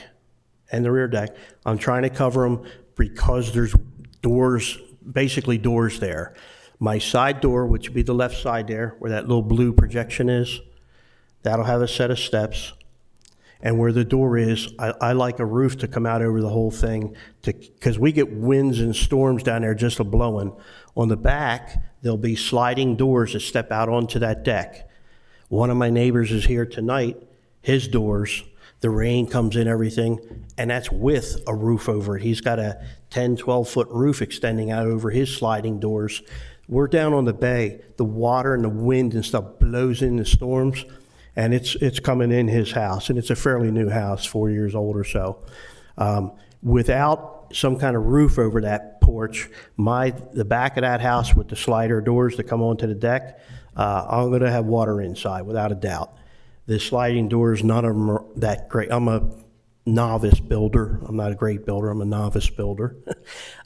[SPEAKER 4] I'm trying to cover them because there's doors, basically doors there. My side door, which would be the left side there, where that little blue projection is, that'll have a set of steps. And where the door is, I like a roof to come out over the whole thing, because we get winds and storms down there just a-blowing. On the back, there'll be sliding doors that step out onto that deck. One of my neighbors is here tonight. His doors, the rain comes in, everything, and that's with a roof over it. He's got a 10, 12-foot roof extending out over his sliding doors. We're down on the bay. The water and the wind and stuff blows in the storms, and it's coming in his house, and it's a fairly new house, 4 years old or so. Without some kind of roof over that porch, the back of that house with the slider doors that come onto the deck, I'm going to have water inside, without a doubt. The sliding doors, none of them are that great. I'm a novice builder. I'm not a great builder. I'm a novice builder.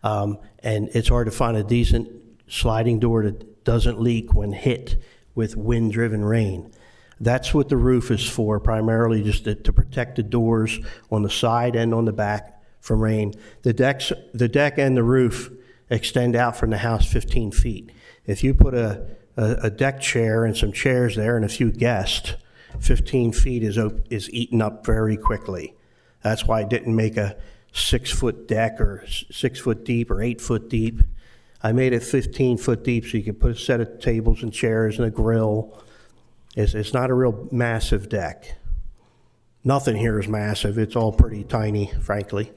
[SPEAKER 4] And it's hard to find a decent sliding door that doesn't leak when hit with wind-driven rain. That's what the roof is for, primarily just to protect the doors on the side and on the back from rain. The deck and the roof extend out from the house 15 feet. If you put a deck chair and some chairs there and a few guests, 15 feet is eaten up very quickly. That's why I didn't make a 6-foot deck or 6 foot deep or 8 foot deep. I made it 15 foot deep so you could put a set of tables and chairs and a grill. It's not a real massive deck. Nothing here is massive. It's all pretty tiny, frankly.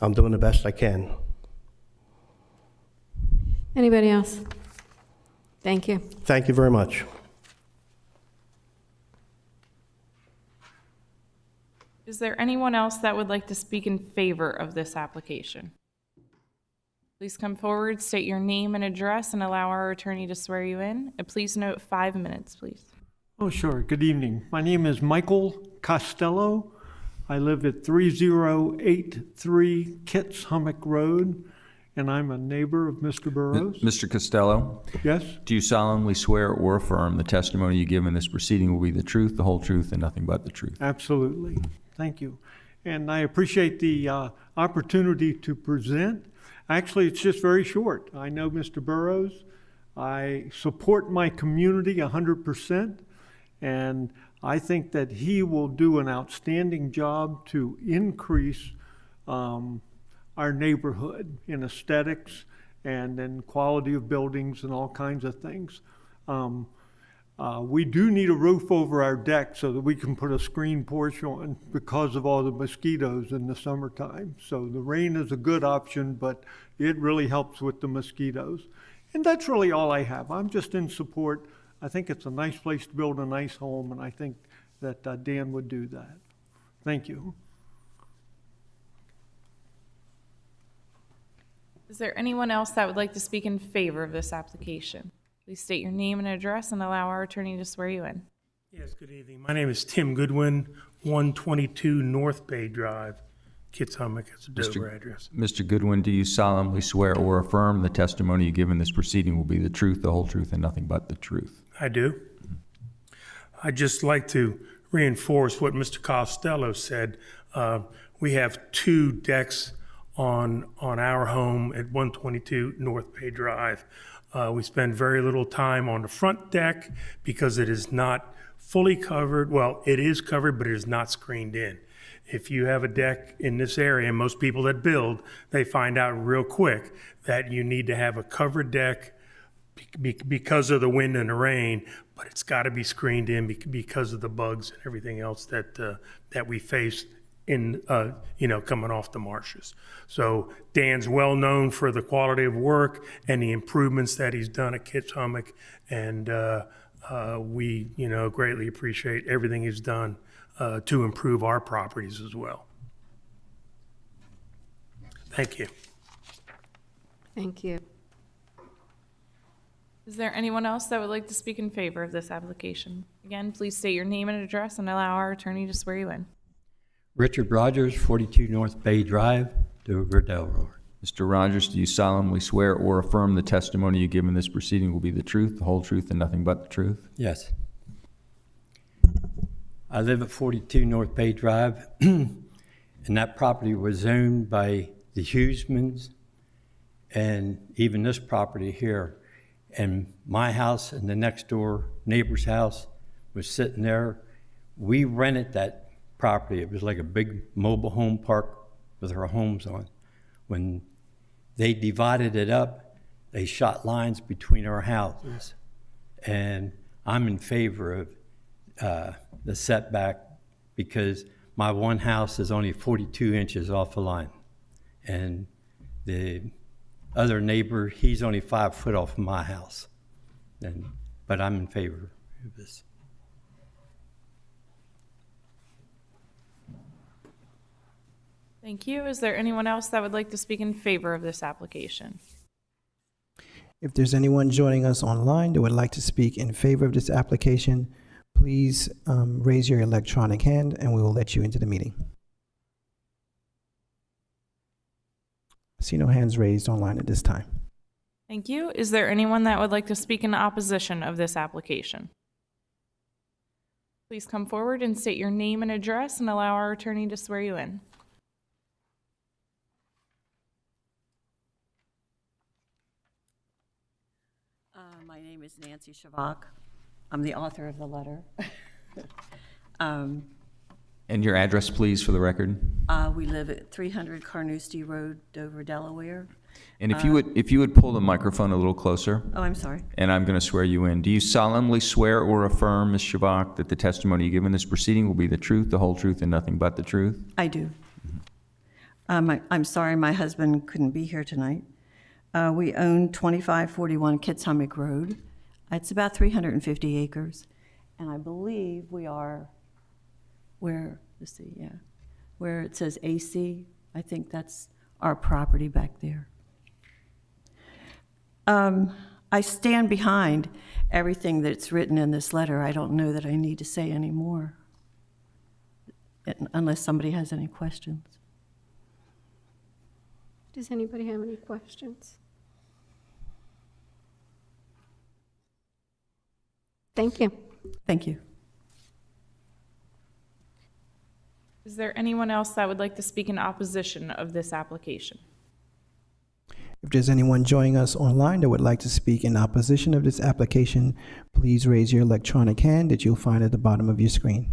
[SPEAKER 4] I'm doing the best I can.
[SPEAKER 1] Anybody else? Thank you.
[SPEAKER 4] Thank you very much.
[SPEAKER 2] Is there anyone else that would like to speak in favor of this application? Please come forward, state your name and address, and allow our attorney to swear you in. And please note 5 minutes, please.
[SPEAKER 9] Oh, sure. Good evening. My name is Michael Costello. I live at 3083 Kitts Hummock Road, and I'm a neighbor of Mr. Burrows.
[SPEAKER 3] Mr. Costello,
[SPEAKER 9] Yes?
[SPEAKER 3] do you solemnly swear or affirm the testimony you give in this proceeding will be the truth, the whole truth, and nothing but the truth?
[SPEAKER 9] Absolutely. Thank you. And I appreciate the opportunity to present. Actually, it's just very short. I know Mr. Burrows. I support my community 100%. And I think that he will do an outstanding job to increase our neighborhood in aesthetics and in quality of buildings and all kinds of things. We do need a roof over our deck so that we can put a screen porch on because of all the mosquitoes in the summertime. So the rain is a good option, but it really helps with the mosquitoes. And that's really all I have. I'm just in support. I think it's a nice place to build a nice home, and I think that Dan would do that. Thank you.
[SPEAKER 2] Is there anyone else that would like to speak in favor of this application? Please state your name and address and allow our attorney to swear you in.
[SPEAKER 10] Yes, good evening. My name is Tim Goodwin, 122 North Bay Drive, Kitshomick. It's a Dover address.
[SPEAKER 3] Mr. Goodwin, do you solemnly swear or affirm the testimony you give in this proceeding will be the truth, the whole truth, and nothing but the truth?
[SPEAKER 10] I do. I'd just like to reinforce what Mr. Costello said. We have 2 decks on our home at 122 North Bay Drive. We spend very little time on the front deck because it is not fully covered. Well, it is covered, but it is not screened in. If you have a deck in this area, most people that build, they find out real quick that you need to have a covered deck because of the wind and the rain, but it's got to be screened in because of the bugs and everything else that we face in, coming off the marshes. So Dan's well known for the quality of work and the improvements that he's done at Kitshomick, and we, greatly appreciate everything he's done to improve our properties as well. Thank you.
[SPEAKER 1] Thank you.
[SPEAKER 2] Is there anyone else that would like to speak in favor of this application? Again, please state your name and address and allow our attorney to swear you in.
[SPEAKER 11] Richard Rogers, 42 North Bay Drive, Dover, Delaware.
[SPEAKER 3] Mr. Rogers, do you solemnly swear or affirm the testimony you give in this proceeding will be the truth, the whole truth, and nothing but the truth?
[SPEAKER 11] Yes. I live at 42 North Bay Drive, and that property was owned by the Hughesmans, and even this property here. And my house and the next door neighbor's house was sitting there. We rented that property. It was like a big mobile home park with our homes on. When they divided it up, they shot lines between our houses. And I'm in favor of the setback because my one house is only 42 inches off the line. And the other neighbor, he's only 5 foot off of my house. But I'm in favor of this.
[SPEAKER 2] Thank you. Is there anyone else that would like to speak in favor of this application?
[SPEAKER 12] If there's anyone joining us online that would like to speak in favor of this application, please raise your electronic hand and we will let you into the meeting. I see no hands raised online at this time.
[SPEAKER 2] Thank you. Is there anyone that would like to speak in opposition of this application? Please come forward and state your name and address and allow our attorney to swear you in.
[SPEAKER 13] My name is Nancy Shavak. I'm the author of the letter.
[SPEAKER 3] And your address, please, for the record?
[SPEAKER 13] We live at 300 Carnoustie Road, Dover, Delaware.
[SPEAKER 3] And if you would pull the microphone a little closer.
[SPEAKER 13] Oh, I'm sorry.
[SPEAKER 3] And I'm going to swear you in. Do you solemnly swear or affirm, Ms. Shavak, that the testimony you give in this proceeding will be the truth, the whole truth, and nothing but the truth?
[SPEAKER 13] I do. I'm sorry my husband couldn't be here tonight. We own 2541 Kitshomick Road. It's about 350 acres. And I believe we are where it says AC. I think that's our property back there. I stand behind everything that's written in this letter. I don't know that I need to say any more, unless somebody has any questions.
[SPEAKER 1] Does anybody have any questions? Thank you.
[SPEAKER 13] Thank you.
[SPEAKER 2] Is there anyone else that would like to speak in opposition of this application?
[SPEAKER 12] If there's anyone joining us online that would like to speak in opposition of this application, please raise your electronic hand that you'll find at the bottom of your screen.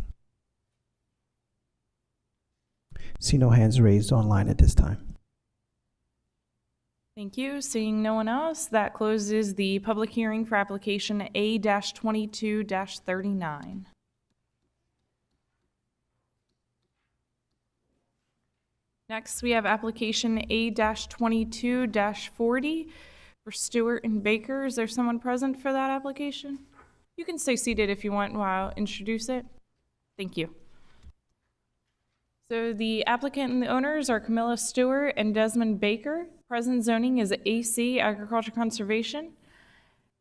[SPEAKER 12] See no hands raised online at this time.
[SPEAKER 2] Thank you. Seeing no one else, that closes the public hearing for application A-22-39. Next, we have application A-22-40 for Stewart and Baker. Is there someone present for that application? You can stay seated if you want while I introduce it. Thank you. So the applicant and the owners are Camilla Stewart and Desmond Baker. Present zoning is AC, agriculture conservation.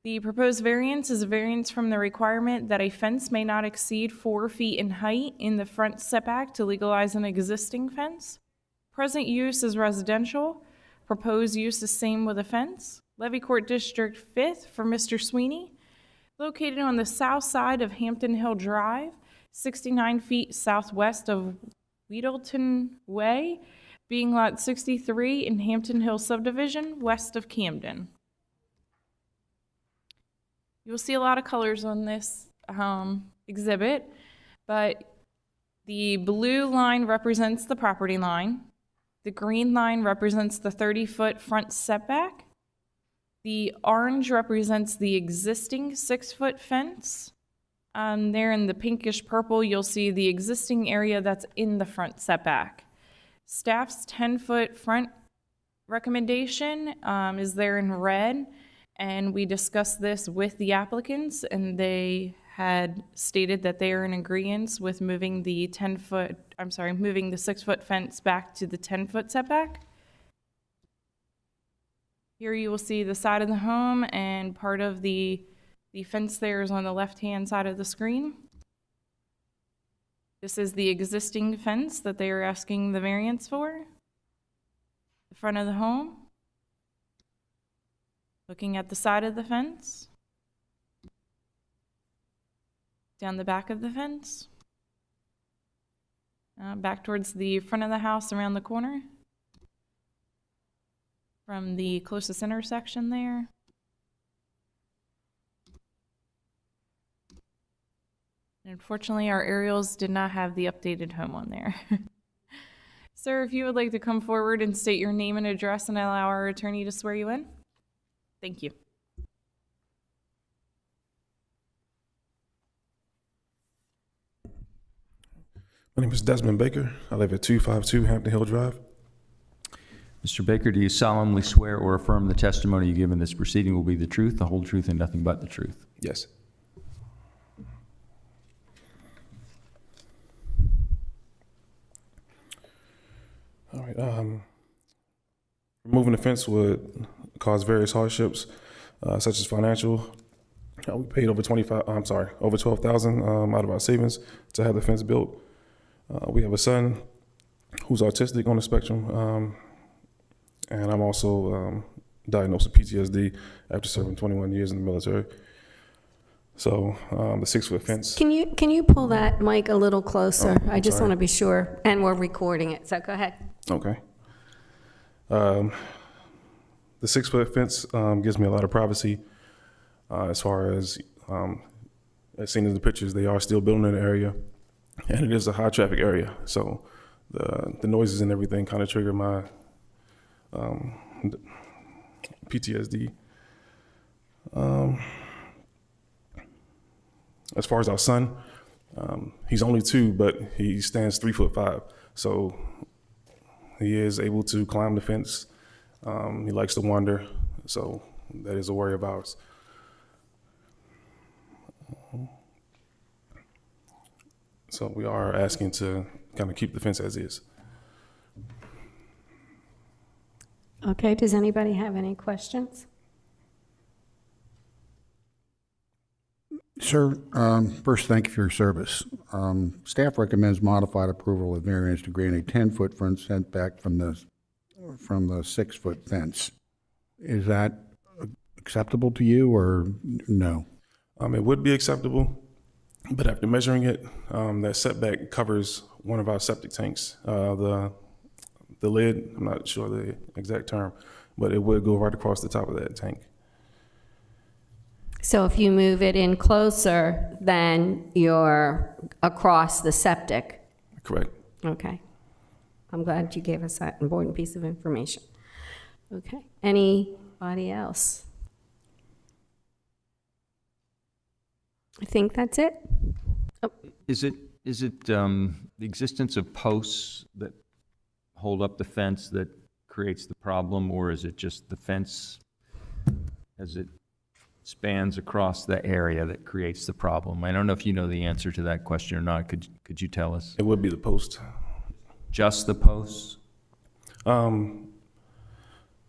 [SPEAKER 2] The proposed variance is a variance from the requirement that a fence may not exceed 4 feet in height in the front setback to legalize an existing fence. Present use is residential. Proposed use is same with a fence. Levy Court District 5th for Mr. Sweeney, located on the south side of Hampton Hill Drive, 69 feet southwest of Weedleton Way, being lot 63 in Hampton Hill subdivision, west of Camden. You'll see a lot of colors on this exhibit, but the blue line represents the property line. The green line represents the 30-foot front setback. The orange represents the existing 6-foot fence. There in the pinkish purple, you'll see the existing area that's in the front setback. Staff's 10-foot front recommendation is there in red, and we discussed this with the applicants, and they had stated that they are in agreement with moving the 6-foot fence back to the 10-foot setback. Here you will see the side of the home, and part of the fence there is on the left-hand side of the screen. This is the existing fence that they are asking the variance for. The front of the home. Looking at the side of the fence. Down the back of the fence. Back towards the front of the house around the corner. From the closest intersection there. Unfortunately, our aerials did not have the updated home on there. Sir, if you would like to come forward and state your name and address and allow our attorney to swear you in. Thank you.
[SPEAKER 14] My name is Desmond Baker. I live at 252 Hampton Hill Drive.
[SPEAKER 3] Mr. Baker, do you solemnly swear or affirm the testimony you give in this proceeding will be the truth, the whole truth, and nothing but the truth?
[SPEAKER 14] Yes. All right. Removing the fence would cause various hardships, such as financial. We paid over $12,000 out of our savings to have the fence built. We have a son who's autistic on the spectrum, and I'm also diagnosed with PTSD after serving 21 years in the military. So the 6-foot fence.
[SPEAKER 1] Can you pull that mic a little closer? I just want to be sure, and we're recording it, so go ahead.
[SPEAKER 14] Okay. The 6-foot fence gives me a lot of privacy as far as seen in the pictures. They are still building in the area, and it is a high traffic area. So the noises and everything kind of trigger my PTSD. As far as our son, he's only 2, but he stands 3'5". So he is able to climb the fence. He likes to wander, so that is a worry of ours. So we are asking to kind of keep the fence as is.
[SPEAKER 1] Okay, does anybody have any questions?
[SPEAKER 7] Sir, first, thank you for your service. Staff recommends modified approval of variance to grant a 10-foot front setback from the 6-foot fence. Is that acceptable to you or no?
[SPEAKER 14] It would be acceptable, but after measuring it, that setback covers one of our septic tanks. The lid, I'm not sure the exact term, but it would go right across the top of that tank.
[SPEAKER 1] So if you move it in closer, then you're across the septic.
[SPEAKER 14] Correct.
[SPEAKER 1] Okay. I'm glad you gave us that important piece of information. Okay. Anybody else? I think that's it. Oh.
[SPEAKER 3] Is it the existence of posts that hold up the fence that creates the problem, or is it just the fence as it spans across the area that creates the problem? I don't know if you know the answer to that question or not. Could you tell us?
[SPEAKER 14] It would be the post.
[SPEAKER 3] Just the posts?
[SPEAKER 14] The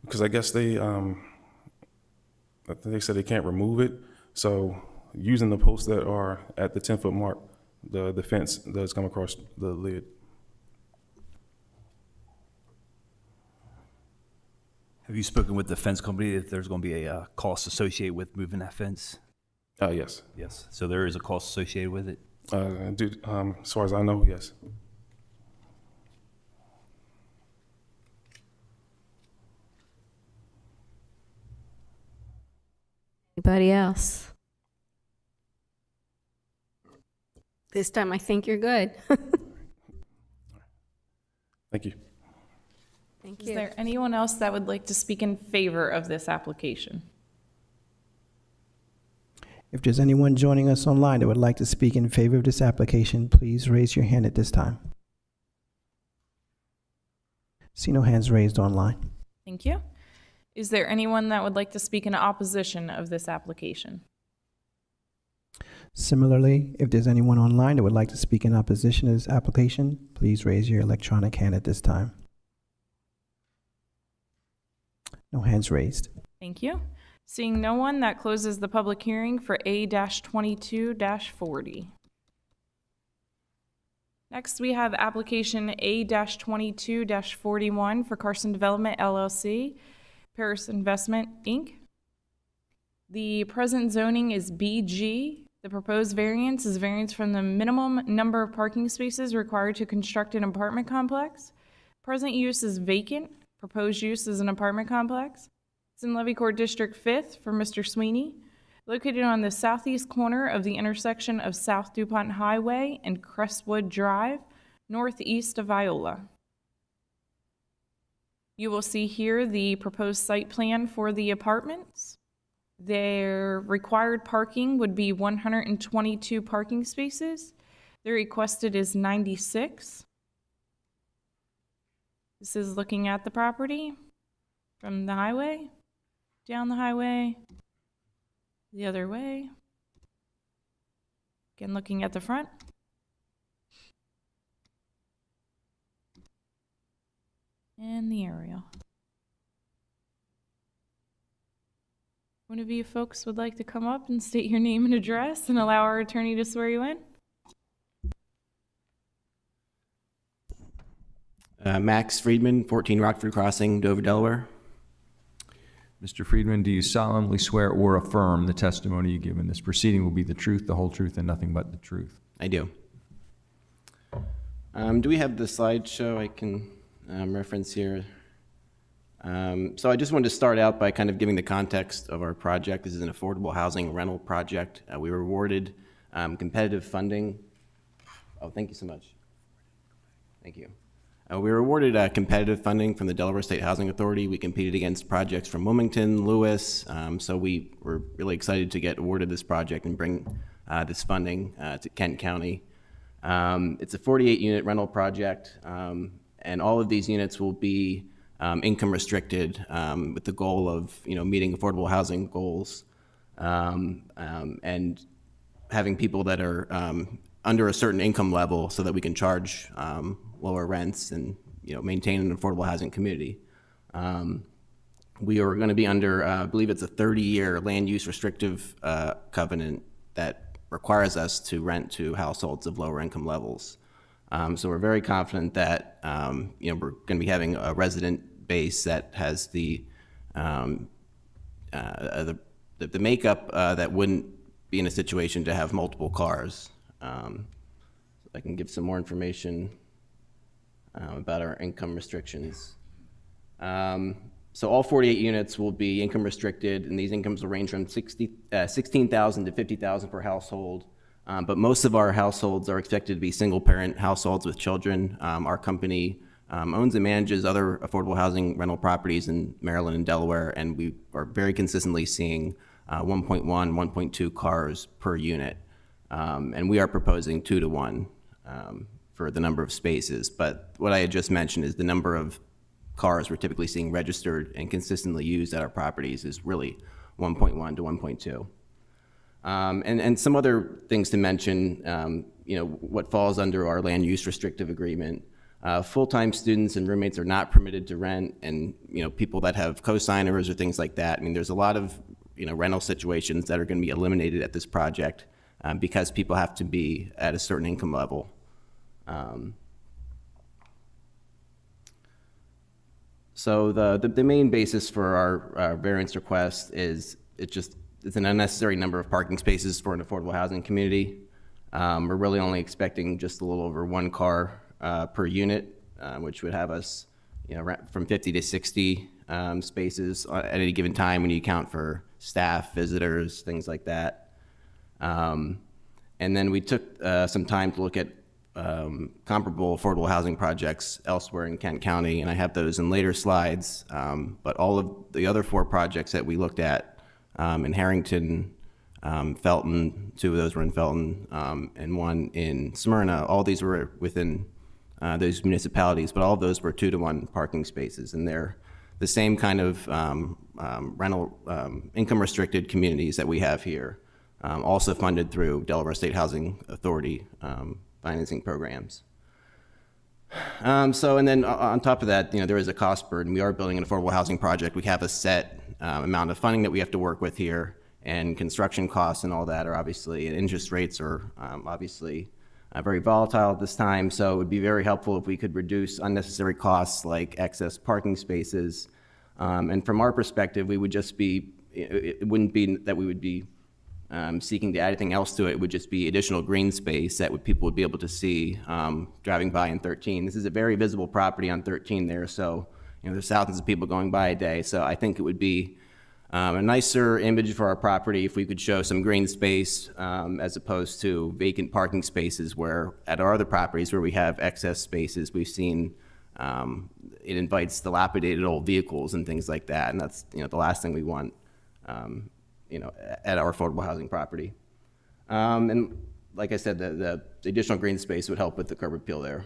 [SPEAKER 14] Because I guess they said they can't remove it. So using the posts that are at the 10-foot mark, the fence does come across the lid.
[SPEAKER 8] Have you spoken with the fence company if there's going to be a cost associated with moving that fence?
[SPEAKER 14] Yes.
[SPEAKER 8] Yes. So there is a cost associated with it?
[SPEAKER 14] As far as I know, yes.
[SPEAKER 1] Anybody else? This time I think you're good.
[SPEAKER 14] Thank you.
[SPEAKER 1] Thank
[SPEAKER 2] Is
[SPEAKER 1] you.
[SPEAKER 2] there anyone else that would like to speak in favor of this application?
[SPEAKER 12] If there's anyone joining us online that would like to speak in favor of this application, please raise your hand at this time. See no hands raised online.
[SPEAKER 2] Thank you. Is there anyone that would like to speak in opposition of this application?
[SPEAKER 12] Similarly, if there's anyone online that would like to speak in opposition to this application, please raise your electronic hand at this time. No hands raised.
[SPEAKER 2] Thank you. Seeing no one, that closes the public hearing for A-22-40. Next, we have application A-22-41 for Carson Development LLC, Paris Investment, Inc. The present zoning is BG. The proposed variance is variance from the minimum number of parking spaces required to construct an apartment complex. Present use is vacant. Proposed use is an apartment complex. It's in Levy Court District 5th for Mr. Sweeney, located on the southeast corner of the intersection of South DuPont Highway and Crestwood Drive, northeast of Viola. You will see here the proposed site plan for the apartments. Their required parking would be 122 parking spaces. The requested is 96. This is looking at the property from the highway, down the highway, the other way. Again, looking at the front. And the aerial. One of you folks would like to come up and state your name and address and allow our attorney to swear you in?
[SPEAKER 15] Max Friedman, 14 Rockford Crossing, Dover, Delaware.
[SPEAKER 3] Mr. Friedman, do you solemnly swear or affirm the testimony you give in this proceeding will be the truth, the whole truth, and nothing but the truth?
[SPEAKER 15] I do. Do we have the slideshow I can reference here? So I just wanted to start out by kind of giving the context of our project. This is an affordable housing rental project. We were awarded competitive funding. Oh, thank you so much. Thank you. We were awarded competitive funding from the Delaware State Housing Authority. We competed against projects from Wilmington, Lewis, so we were really excited to get awarded this project and bring this funding to Kent County. It's a 48-unit rental project, and all of these units will be income restricted with the goal of meeting affordable housing goals and having people that are under a certain income level so that we can charge lower rents and maintain an affordable housing community. We are going to be under, I believe it's a 30-year land use restrictive covenant that requires us to rent to households of lower income levels. So we're very confident that we're going to be having a resident base that has the makeup that wouldn't be in a situation to have multiple cars. I can give some more information about our income restrictions. So all 48 units will be income restricted, and these incomes will range from $16,000 to $50,000 per household. But most of our households are expected to be single-parent households with children. Our company owns and manages other affordable housing rental properties in Maryland and Delaware, and we are very consistently seeing 1.1, 1.2 cars per unit. And we are proposing 2 to 1 for the number of spaces. But what I had just mentioned is the number of cars we're typically seeing registered and consistently used at our properties is really 1.1 to 1.2. And some other things to mention, what falls under our land use restrictive agreement. Full-time students and roommates are not permitted to rent, and, people that have co-signers or things like that. I mean, there's a lot of, rental situations that are going to be eliminated at this project because people have to be at a certain income level. So the main basis for our variance request is it's an unnecessary number of parking spaces for an affordable housing community. We're really only expecting just a little over 1 car per unit, which would have us, from 50 to 60 spaces at any given time when you account for staff, visitors, things like that. And then we took some time to look at comparable affordable housing projects elsewhere in Kent County, and I have those in later slides. But all of the other 4 projects that we looked at in Harrington, Felton, 2 of those were in Felton, and 1 in Smyrna, all these were within those municipalities, but all of those were 2-to-1 parking spaces, and they're the same kind of rental income restricted communities that we have here, also funded through Delaware State Housing Authority financing programs. And then on top of that, there is a cost burden. We are building an affordable housing project. We have a set amount of funding that we have to work with here, and construction costs and all that are obviously, and interest rates are obviously very volatile at this time. So it would be very helpful if we could reduce unnecessary costs like excess parking spaces. And from our perspective, we would just be, it wouldn't be that we would be seeking to add anything else to it. It would just be additional green space that people would be able to see driving by in 13. This is a very visible property on 13 there, so there's thousands of people going by a day. So I think it would be a nicer image for our property if we could show some green space as opposed to vacant parking spaces, where at our other properties where we have excess spaces, we've seen it invites dilapidated old vehicles and things like that, and that's the last thing we want at our affordable housing property. And like I said, the additional green space would help with the curb appeal there.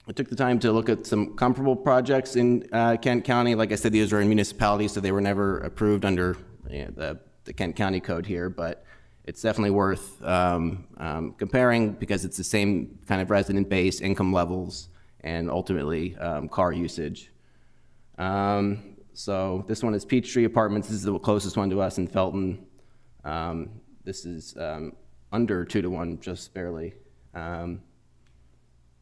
[SPEAKER 15] I took the time to look at some comparable projects in Kent County. Like I said, these are in municipalities, so they were never approved under the Kent County code here, but it's definitely worth comparing because it's the same kind of resident base, income levels, and ultimately car usage. So this one is Peachtree Apartments. This is the closest one to us in Felton. This is under 2-to-1, just barely.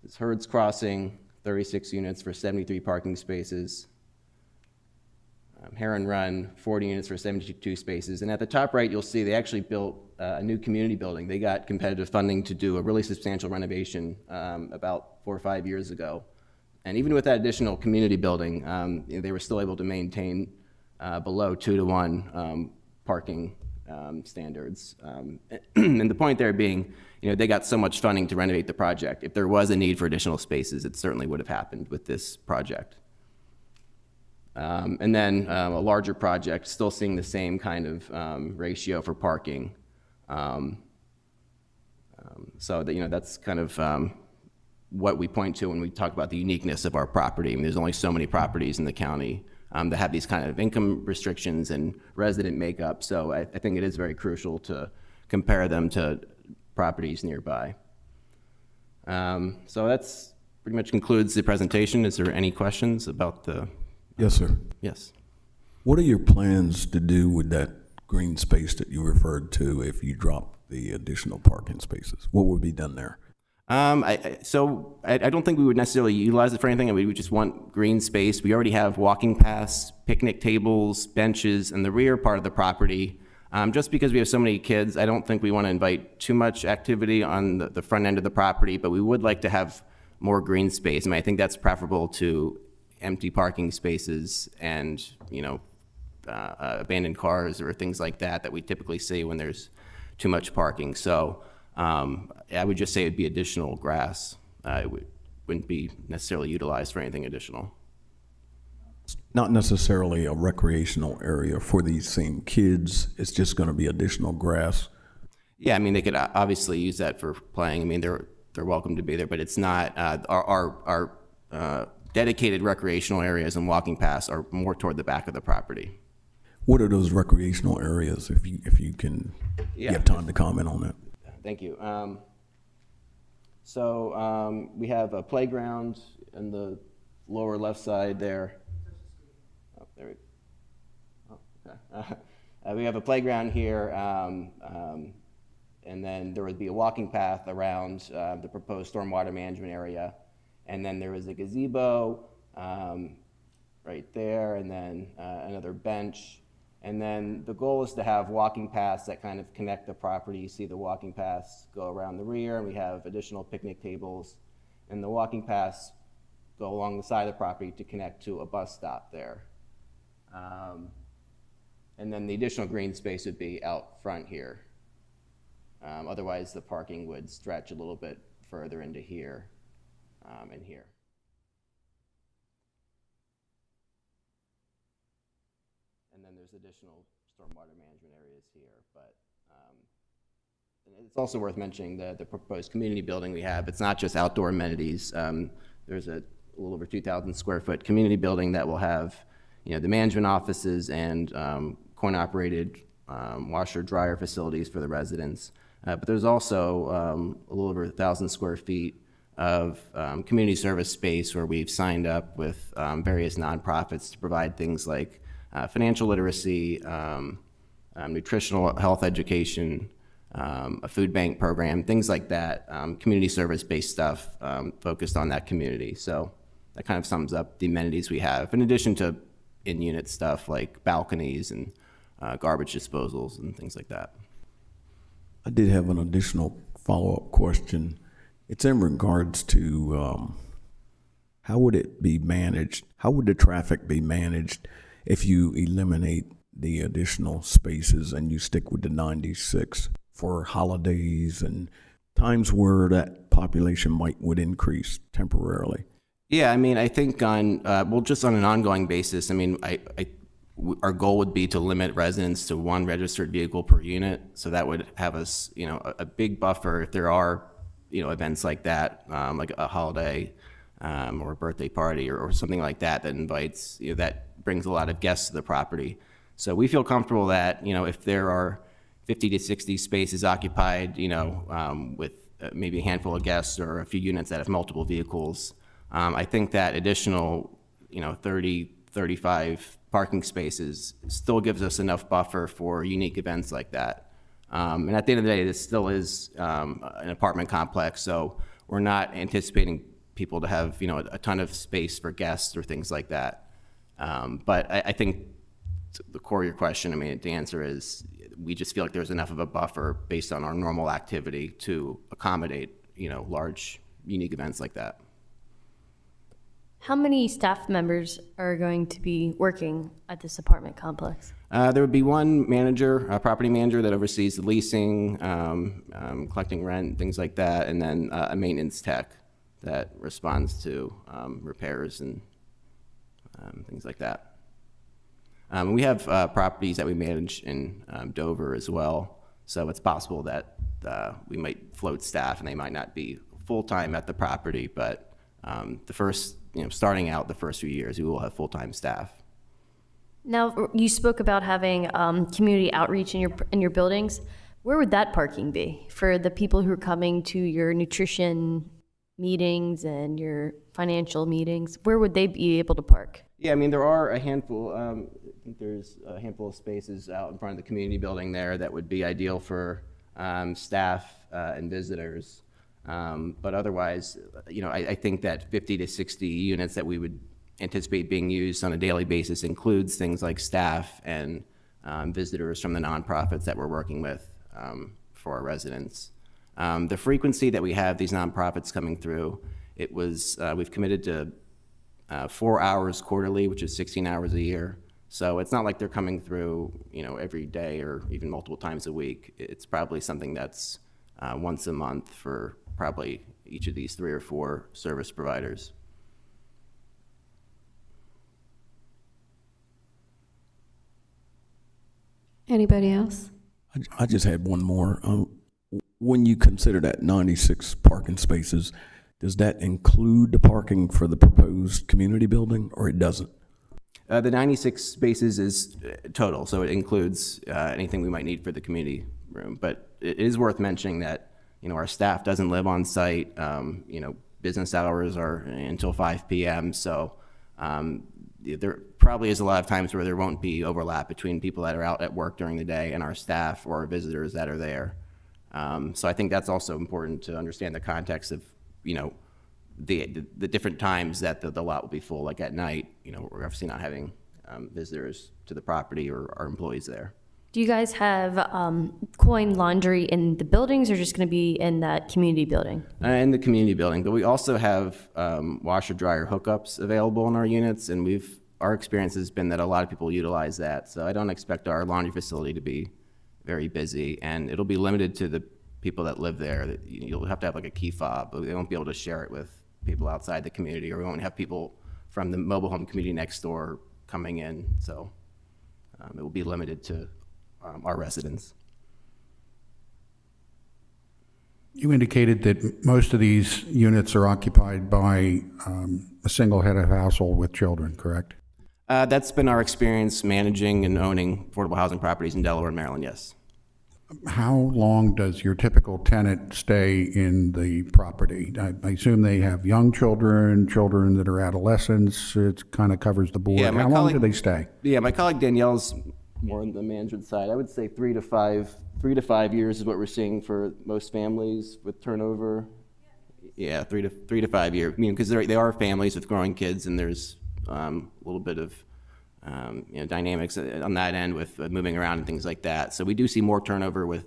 [SPEAKER 15] It's Herds Crossing, 36 units for 73 parking spaces. Heron Run, 40 units for 72 spaces. And at the top right, you'll see they actually built a new community building. They got competitive funding to do a really substantial renovation about 4 or 5 years ago. And even with that additional community building, they were still able to maintain below 2-to-1 parking standards. And the point there being, they got so much funding to renovate the project. If there was a need for additional spaces, it certainly would have happened with this project. And then a larger project, still seeing the same kind of ratio for parking. So that, that's kind of what we point to when we talk about the uniqueness of our property. I mean, there's only so many properties in the county that have these kind of income restrictions and resident makeup. So I think it is very crucial to compare them to properties nearby. So that's pretty much concludes the presentation. Is there any questions about the?
[SPEAKER 5] Yes, sir.
[SPEAKER 15] Yes.
[SPEAKER 5] What are your plans to do with that green space that you referred to if you drop the additional parking spaces? What would be done there?
[SPEAKER 15] So I don't think we would necessarily utilize it for anything. We would just want green space. We already have walking paths, picnic tables, benches in the rear part of the property. Just because we have so many kids, I don't think we want to invite too much activity on the front end of the property, but we would like to have more green space. I mean, I think that's preferable to empty parking spaces and, abandoned cars or things like that we typically see when there's too much parking. So I would just say it'd be additional grass. It wouldn't be necessarily utilized for anything additional.
[SPEAKER 5] Not necessarily a recreational area for these same kids. It's just going to be additional grass.
[SPEAKER 15] Yeah, I mean, they could obviously use that for playing. I mean, they're welcome to be there, but it's not our dedicated recreational areas and walking paths are more toward the back of the property.
[SPEAKER 5] What are those recreational areas, if you can, you have time to comment on that?
[SPEAKER 15] Thank you. So we have a playground in the lower left side there. Oh, there we go. Oh, okay. We have a playground here, and then there would be a walking path around the proposed stormwater management area. And then there is a gazebo right there, and then another bench. And then the goal is to have walking paths that kind of connect the property. You see the walking paths go around the rear, and we have additional picnic tables. And the walking paths go along the side of the property to connect to a bus stop there. And then the additional green space would be out front here. Otherwise, the parking would stretch a little bit further into here and here. And then there's additional stormwater management areas here, but it's also worth mentioning the proposed community building we have. It's not just outdoor amenities. There's a little over 2,000 square foot community building that will have, the management offices and coin-operated washer dryer facilities for the residents. But there's also a little over 1,000 square feet of community service space where we've signed up with various nonprofits to provide things like financial literacy, nutritional health education, a food bank program, things like that, community service-based stuff focused on that community. So that kind of sums up the amenities we have, in addition to in-unit stuff like balconies and garbage disposals and things like that.
[SPEAKER 5] I did have an additional follow-up question. It's in regards to how would it be managed? How would the traffic be managed if you eliminate the additional spaces and you stick with the 96 for holidays and times where that population would increase temporarily?
[SPEAKER 15] Yeah, I mean, I think just on an ongoing basis, I mean, our goal would be to limit residents to one registered vehicle per unit. So that would have us, a big buffer if there are, events like that, like a holiday or a birthday party or something like that that invites, that brings a lot of guests to the property. So we feel comfortable that, if there are 50 to 60 spaces occupied, with maybe a handful of guests or a few units that have multiple vehicles, I think that additional, 30, 35 parking spaces still gives us enough buffer for unique events like that. And at the end of the day, this still is an apartment complex, so we're not anticipating people to have, a ton of space for guests or things like that. But I think the core of your question, I mean, the answer is we just feel like there's enough of a buffer based on our normal activity to accommodate, large, unique events like that.
[SPEAKER 6] How many staff members are going to be working at this apartment complex?
[SPEAKER 15] There would be one manager, a property manager that oversees the leasing, collecting rent, things like that, and then a maintenance tech that responds to repairs and things like that. We have properties that we manage in Dover as well, so it's possible that we might float staff and they might not be full-time at the property, but starting out the first few years, we will have full-time staff.
[SPEAKER 6] Now, you spoke about having community outreach in your buildings. Where would that parking be for the people who are coming to your nutrition meetings and your financial meetings? Where would they be able to park?
[SPEAKER 15] Yeah, I mean, there are a handful, I think there's a handful of spaces out in front of the community building there that would be ideal for staff and visitors. But otherwise, I think that 50 to 60 units that we would anticipate being used on a daily basis includes things like staff and visitors from the nonprofits that we're working with for our residents. The frequency that we have these nonprofits coming through, we've committed to 4 hours quarterly, which is 16 hours a year. So it's not like they're coming through, every day or even multiple times a week. It's probably something that's once a month for probably each of these 3 or 4 service providers.
[SPEAKER 1] Anybody else?
[SPEAKER 5] I just had one more. When you consider that 96 parking spaces, does that include the parking for the proposed community building, or it doesn't?
[SPEAKER 15] The 96 spaces is total, so it includes anything we might need for the community room. But it is worth mentioning that, our staff doesn't live on site. Business hours are until 5 p.m. So there probably is a lot of times where there won't be overlap between people that are out at work during the day and our staff or our visitors that are there. So I think that's also important to understand the context of, the different times that the lot will be full. Like at night, we're obviously not having visitors to the property or our employees there.
[SPEAKER 6] Do you guys have coin laundry in the buildings or just going to be in that community building?
[SPEAKER 15] In the community building, but we also have washer dryer hookups available in our units, and our experience has been that a lot of people utilize that. So I don't expect our laundry facility to be very busy, and it'll be limited to the people that live there. You'll have to have like a key fob, but they won't be able to share it with people outside the community, or we won't have people from the mobile home community next door coming in. So it will be limited to our residents.
[SPEAKER 7] You indicated that most of these units are occupied by a single head of household with children, correct?
[SPEAKER 15] That's been our experience managing and owning affordable housing properties in Delaware and Maryland, yes.
[SPEAKER 7] How long does your typical tenant stay in the property? I assume they have young children, children that are adolescents. It kind of covers the board.
[SPEAKER 15] Yeah,
[SPEAKER 7] How long do they stay?
[SPEAKER 15] Yeah, my colleague Danielle's more on the management side. I would say 3 to 5 years is what we're seeing for most families with turnover. Yeah, 3 to 5 years. Because they are families with growing kids, and there's a little bit of dynamics on that end with moving around and things like that. So we do see more turnover with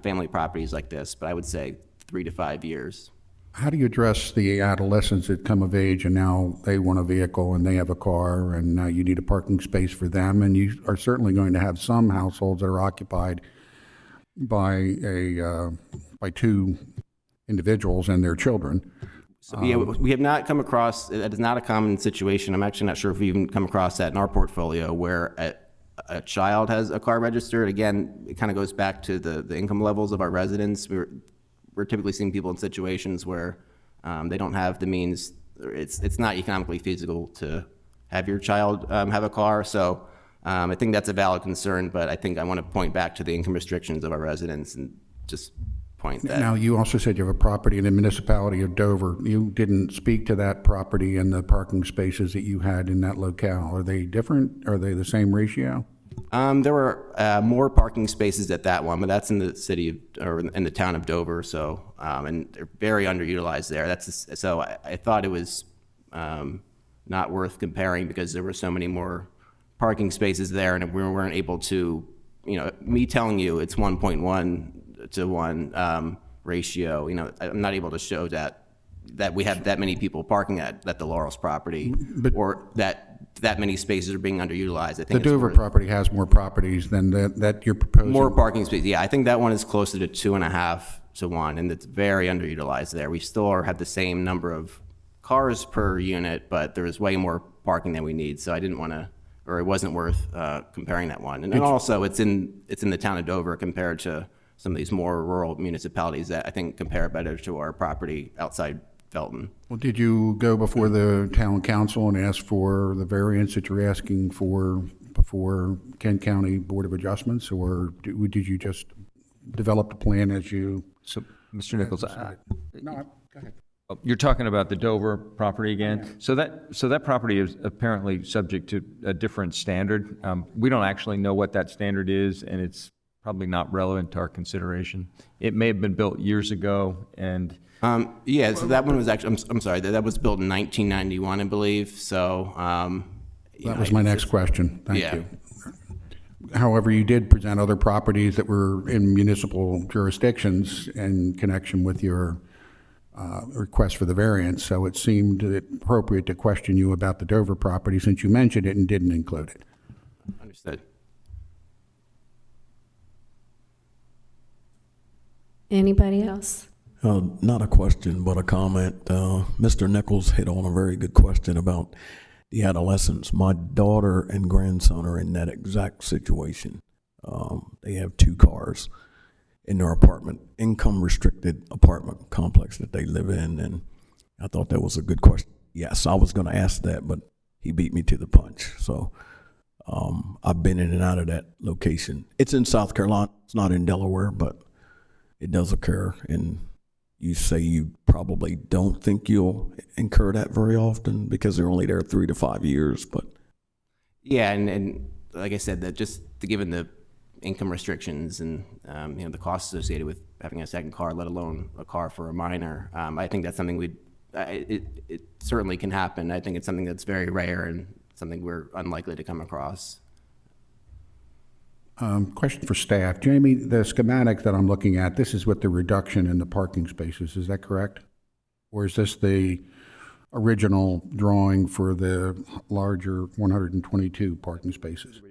[SPEAKER 15] family properties like this, but I would say 3 to 5 years.
[SPEAKER 7] How do you address the adolescents that come of age and now they want a vehicle and they have a car and now you need a parking space for them? And you are certainly going to have some households that are occupied by two individuals and their children.
[SPEAKER 15] So, yeah, we have not come across, that is not a common situation. I'm actually not sure if we even come across that in our portfolio where a child has a car registered. Again, it kind of goes back to the income levels of our residents. We're typically seeing people in situations where they don't have the means, or it's not economically feasible to have your child have a car. So I think that's a valid concern, but I think I want to point back to the income restrictions of our residents and just point that.
[SPEAKER 7] Now, you also said you have a property in the municipality of Dover. You didn't speak to that property and the parking spaces that you had in that locale. Are they different? Are they the same ratio?
[SPEAKER 15] There were more parking spaces at that one, but that's in the city or in the town of Dover. So, and they're very underutilized there. So I thought it was not worth comparing because there were so many more parking spaces there, and we weren't able to, me telling you it's 1.1 to 1 ratio. I'm not able to show that we have that many people parking at the Laurel's property, or that many spaces are being underutilized. I think
[SPEAKER 7] the Dover property has more properties than that you're proposing.
[SPEAKER 15] More parking spaces. Yeah, I think that one is closer to 2.5 to 1, and it's very underutilized there. We still have the same number of cars per unit, but there is way more parking than we need. So I didn't want to, or it wasn't worth comparing that one. And then also, it's in the town of Dover compared to some of these more rural municipalities that I think compare better to our property outside Felton.
[SPEAKER 7] Well, did you go before the town council and ask for the variance that you're asking for before Kent County Board of Adjustments, or did you just develop the plan as you?
[SPEAKER 3] So, Mr. Nichols,
[SPEAKER 7] No, go ahead.
[SPEAKER 3] you're talking about the Dover property again? Yeah. So that property is apparently subject to a different standard. We don't actually know what that standard is, and it's probably not relevant to our consideration. It may have been built years ago, and
[SPEAKER 15] yeah, so that one was actually, I'm sorry, that was built in 1991, I believe. So
[SPEAKER 7] that was my next question. Thank
[SPEAKER 15] yeah.
[SPEAKER 7] you. However, you did present other properties that were in municipal jurisdictions in connection with your request for the variance, so it seemed appropriate to question you about the Dover property since you mentioned it and didn't include it.
[SPEAKER 15] Understood.
[SPEAKER 1] Anybody else?
[SPEAKER 5] Not a question, but a comment. Mr. Nichols hit on a very good question about the adolescents. My daughter and grandson are in that exact situation. They have 2 cars in their apartment, income restricted apartment complex that they live in, and I thought that was a good question. Yes, I was going to ask that, but he beat me to the punch. So I've been in and out of that location. It's in South Carolina. It's not in Delaware, but it does occur, and you say you probably don't think you'll incur that very often because they're only there 3 to 5 years, but
[SPEAKER 15] Yeah, and like I said, that just given the income restrictions and the costs associated with having a second car, let alone a car for a minor, I think that's something it certainly can happen. I think it's something that's very rare and something we're unlikely to come across.
[SPEAKER 7] Question for staff. Jamie, the schematic that I'm looking at, this is with the reduction in the parking spaces, is that correct? Or is this the original drawing for the larger 122 parking spaces?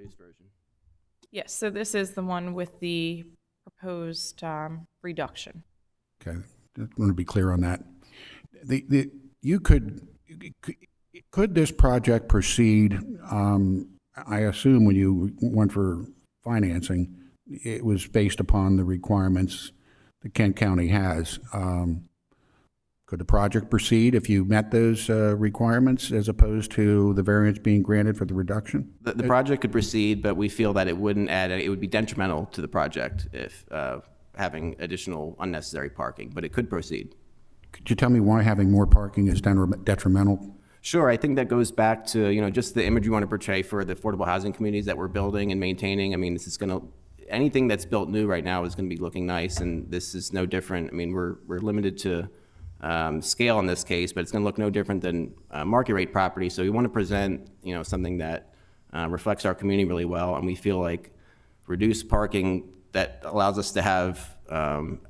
[SPEAKER 2] Yes, so this is the one with the proposed reduction.
[SPEAKER 7] Okay, I want to be clear on that. Could this project proceed? I assume when you went for financing, it was based upon the requirements that Kent County has. Could the project proceed if you met those requirements as opposed to the variance being granted for the reduction?
[SPEAKER 15] The project could proceed, but we feel that it wouldn't add, it would be detrimental to the project if having additional unnecessary parking, but it could proceed.
[SPEAKER 7] Could you tell me why having more parking is detrimental?
[SPEAKER 15] Sure, I think that goes back to, just the image we want to portray for the affordable housing communities that we're building and maintaining. I mean, this is anything that's built new right now is going to be looking nice, and this is no different. I mean, we're limited to scale in this case, but it's going to look no different than market rate property. So we want to present, something that reflects our community really well, and we feel like reduced parking that allows us to have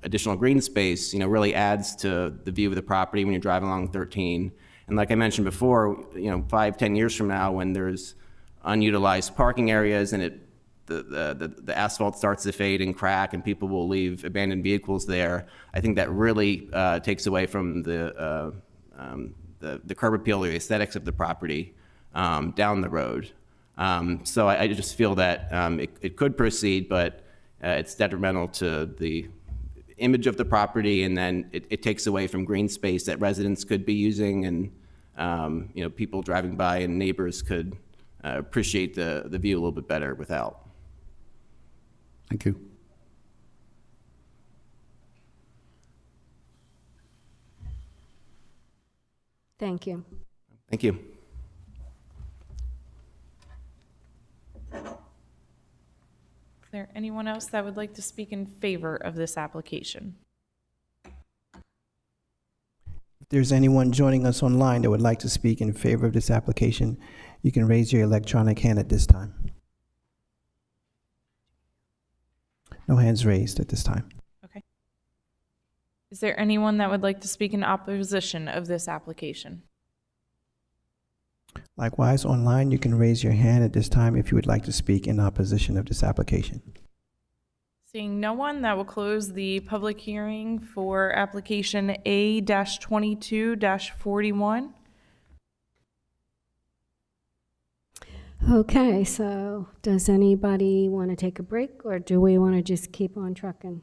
[SPEAKER 15] additional green space, really adds to the view of the property when you're driving along 13. And like I mentioned before, 5-10 years from now, when there's unutilized parking areas and the asphalt starts to fade and crack and people will leave abandoned vehicles there, I think that really takes away from the curb appeal or the aesthetics of the property down the road. So I just feel that it could proceed, but it's detrimental to the image of the property, and then it takes away from green space that residents could be using, and people driving by and neighbors could appreciate the view a little bit better without.
[SPEAKER 7] Thank you.
[SPEAKER 1] Thank you.
[SPEAKER 15] Thank you.
[SPEAKER 2] Is there anyone else that would like to speak in favor of this application?
[SPEAKER 12] If there's anyone joining us online that would like to speak in favor of this application, you can raise your electronic hand at this time. No hands raised at this time.
[SPEAKER 2] Okay. Is there anyone that would like to speak in opposition of this application?
[SPEAKER 12] Likewise, online, you can raise your hand at this time if you would like to speak in opposition of this application.
[SPEAKER 2] Seeing no one, that will close the public hearing for application A-22-41.
[SPEAKER 1] Okay, so does anybody want to take a break, or do we want to just keep on trucking?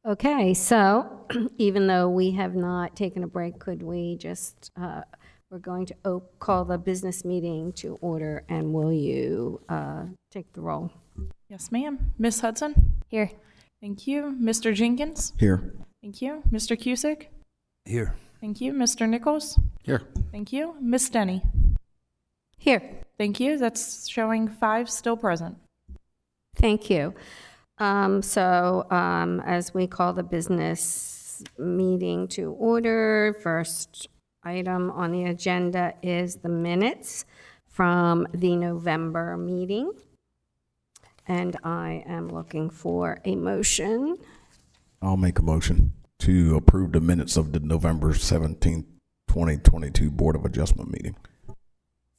[SPEAKER 1] Okay, so even though we have not taken a break, could we just, we're going to call the business meeting to order, and will you take the roll?
[SPEAKER 2] Yes, ma'am. Ms. Hudson?
[SPEAKER 6] Here.
[SPEAKER 2] Thank you. Mr. Jenkins?
[SPEAKER 5] here.
[SPEAKER 2] Thank you. Mr. Cusick?
[SPEAKER 8] Here.
[SPEAKER 2] Thank you. Mr. Nichols?
[SPEAKER 7] Here.
[SPEAKER 2] Thank you. Ms. Denny?
[SPEAKER 1] Here.
[SPEAKER 2] Thank you. That's showing 5 still present.
[SPEAKER 1] Thank you. As we call the business meeting to order, first item on the agenda is the minutes from the November meeting. And I am looking for a motion.
[SPEAKER 5] I'll make a motion to approve the minutes of the November 17th, 2022 Board of Adjustment meeting.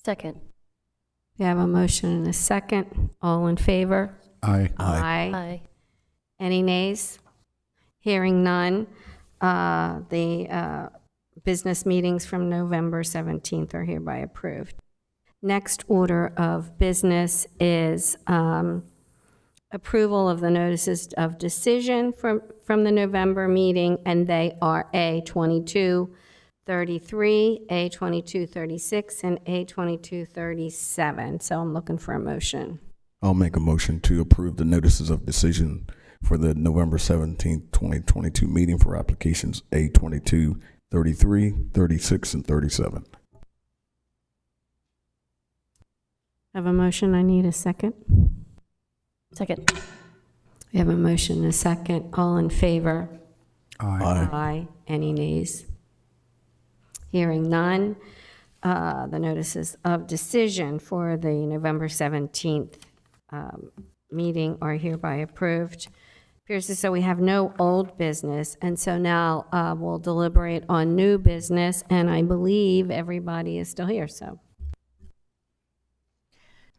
[SPEAKER 6] Second.
[SPEAKER 1] We have a motion and a second. All in favor?
[SPEAKER 7] Aye.
[SPEAKER 6] Aye.
[SPEAKER 1] Any nays? Hearing none. The business meetings from November 17th are hereby approved. Next order of business is approval of the notices of decision from the November meeting, and they are A-2233, A-2236, and A-2237. So I'm looking for a motion.
[SPEAKER 5] I'll make a motion to approve the notices of decision for the November 17th, 2022 meeting for applications A22, 33, 36, and 37.
[SPEAKER 1] I have a motion, I need a second.
[SPEAKER 6] Second.
[SPEAKER 1] We have a motion and a second. All in favor?
[SPEAKER 5] Aye.
[SPEAKER 1] Aye. Any nays? Hearing none, the notices of decision for the November 17th meeting are hereby approved. Appears as though we have no old business, and so now we'll deliberate on new business, and I believe everybody is still here, so.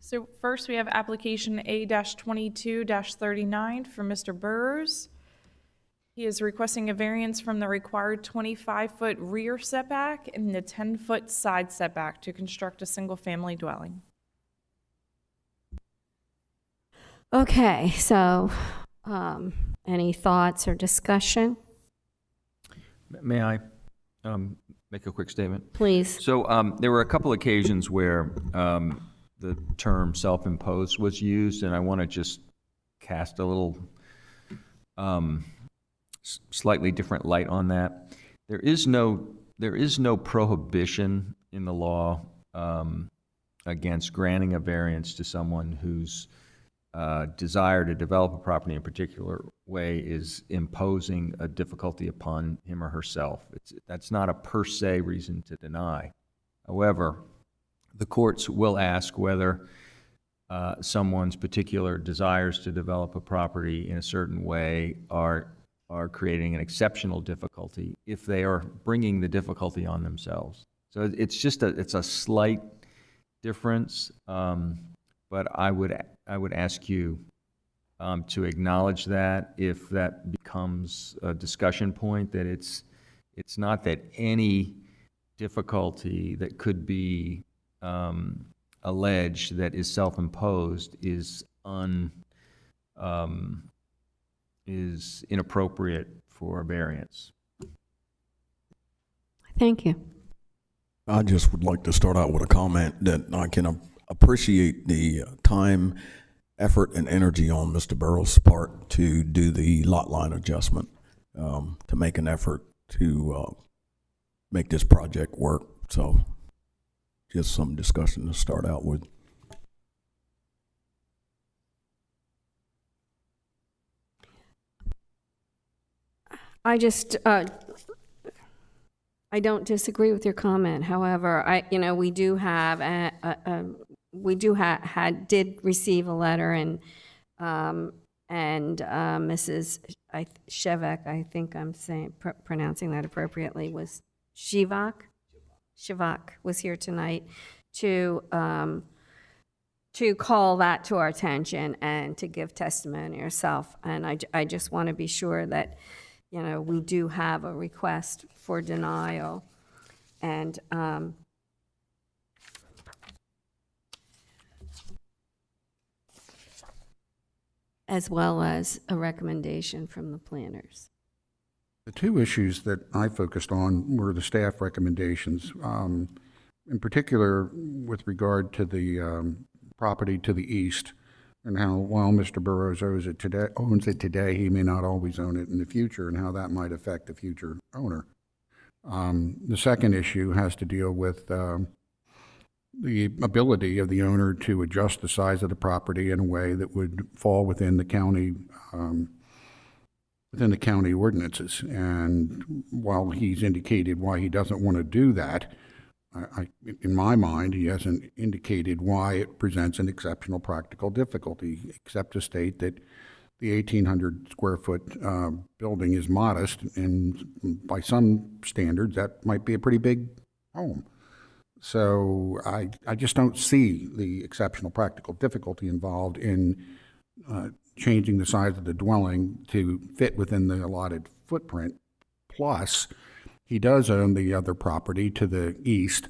[SPEAKER 2] So first, we have application A-22-39 from Mr. Burrows. He is requesting a variance from the required 25-foot rear setback and the 10-foot side setback to construct a single-family dwelling.
[SPEAKER 1] Okay, so any thoughts or discussion?
[SPEAKER 3] May I make a quick statement?
[SPEAKER 1] Please.
[SPEAKER 3] So there were a couple occasions where the term self-imposed was used, and I want to just cast a little slightly different light on that. There is no prohibition in the law against granting a variance to someone whose desire to develop a property in a particular way is imposing a difficulty upon him or herself. That's not a per se reason to deny. However, the courts will ask whether someone's particular desires to develop a property in a certain way are creating an exceptional difficulty if they are bringing the difficulty on themselves. So it's a slight difference, but I would ask you to acknowledge that if that becomes a discussion point, that it's not that any difficulty that could be alleged that is self-imposed is inappropriate for a variance.
[SPEAKER 1] Thank you.
[SPEAKER 5] I just would like to start out with a comment that I can appreciate the time, effort, and energy on Mr. Burrows' part to do the lot line adjustment, to make an effort to make this project work. So just some discussion to start out with.
[SPEAKER 1] I don't disagree with your comment. However, we do have did receive a letter, and Mrs. Shevak, I think I'm pronouncing that appropriately, was Shivak was here tonight to call that to our attention and to give testimony herself. And I just want to be sure that we do have a request for denial, and as well as a recommendation from the planners.
[SPEAKER 7] The two issues that I focused on were the staff recommendations, in particular with regard to the property to the east, and how while Mr. Burrows owns it today, he may not always own it in the future, and how that might affect the future owner. The second issue has to deal with the ability of the owner to adjust the size of the property in a way that would fall within the county ordinances. And while he's indicated why he doesn't want to do that, in my mind, he hasn't indicated why it presents an exceptional practical difficulty, except to state that the 1,800 square foot building is modest, and by some standards, that might be a pretty big home. So I just don't see the exceptional practical difficulty involved in changing the size of the dwelling to fit within the allotted footprint. Plus, he does own the other property to the east,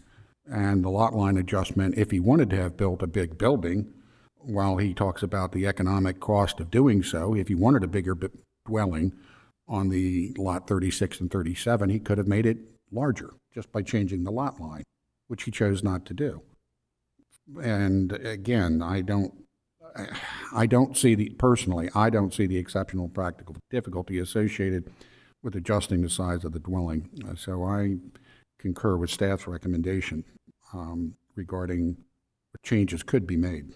[SPEAKER 7] and the lot line adjustment, if he wanted to have built a big building, while he talks about the economic cost of doing so, if he wanted a bigger dwelling on the lot 36 and 37, he could have made it larger just by changing the lot line, which he chose not to do. And again, I don't see personally, I don't see the exceptional practical difficulty associated with adjusting the size of the dwelling. So I concur with staff's recommendation regarding what changes could be made.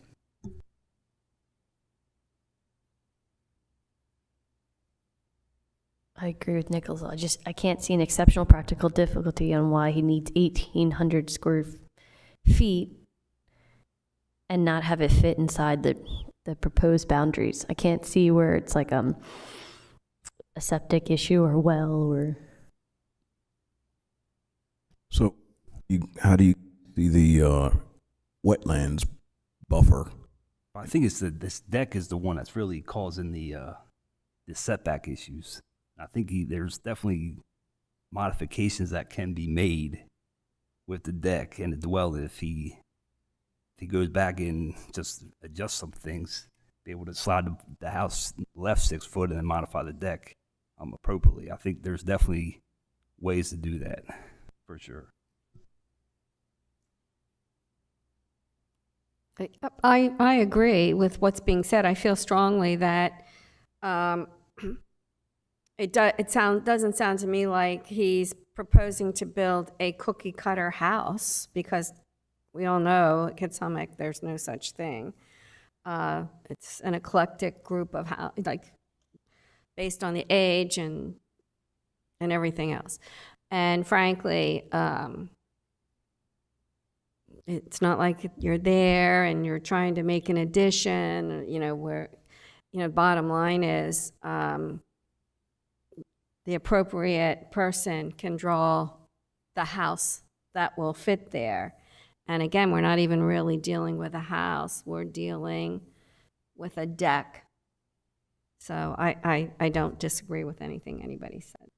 [SPEAKER 6] I agree with Nichols. I can't see an exceptional practical difficulty on why he needs 1,800 square feet and not have it fit inside the proposed boundaries. I can't see where it's like a septic issue or well or.
[SPEAKER 5] So, how do you see the wetlands buffer?
[SPEAKER 8] I think it's this deck is the one that's really causing the setback issues. I think there's definitely modifications that can be made with the deck and the dwelling if he goes back and just adjust some things, be able to slide the house left 6 foot and then modify the deck appropriately. I think there's definitely ways to do that for sure.
[SPEAKER 1] I agree with what's being said. I feel strongly that it doesn't sound to me like he's proposing to build a cookie cutter house, because we all know at Kitshomick there's no such thing. It's an eclectic group of like based on the age and everything else. And frankly, it's not like you're there and you're trying to make an addition, where, bottom line is, the appropriate person can draw the house that will fit there. And again, we're not even really dealing with a house, we're dealing with a deck. So I don't disagree with anything anybody said.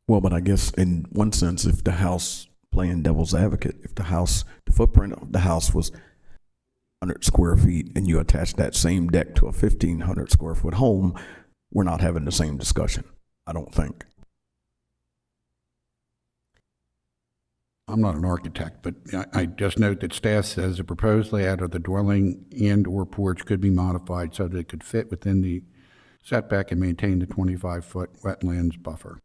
[SPEAKER 5] Well, but I guess in one sense, if the house, playing devil's advocate, if the footprint of the house was 100 square feet and you attach that same deck to a 1,500 square foot home, we're not having the same discussion, I don't think.
[SPEAKER 7] I'm not an architect, but I just note that staff says the proposed layout of the dwelling and/or porch could be modified so that it could fit within the setback and maintain the 25-foot wetlands buffer.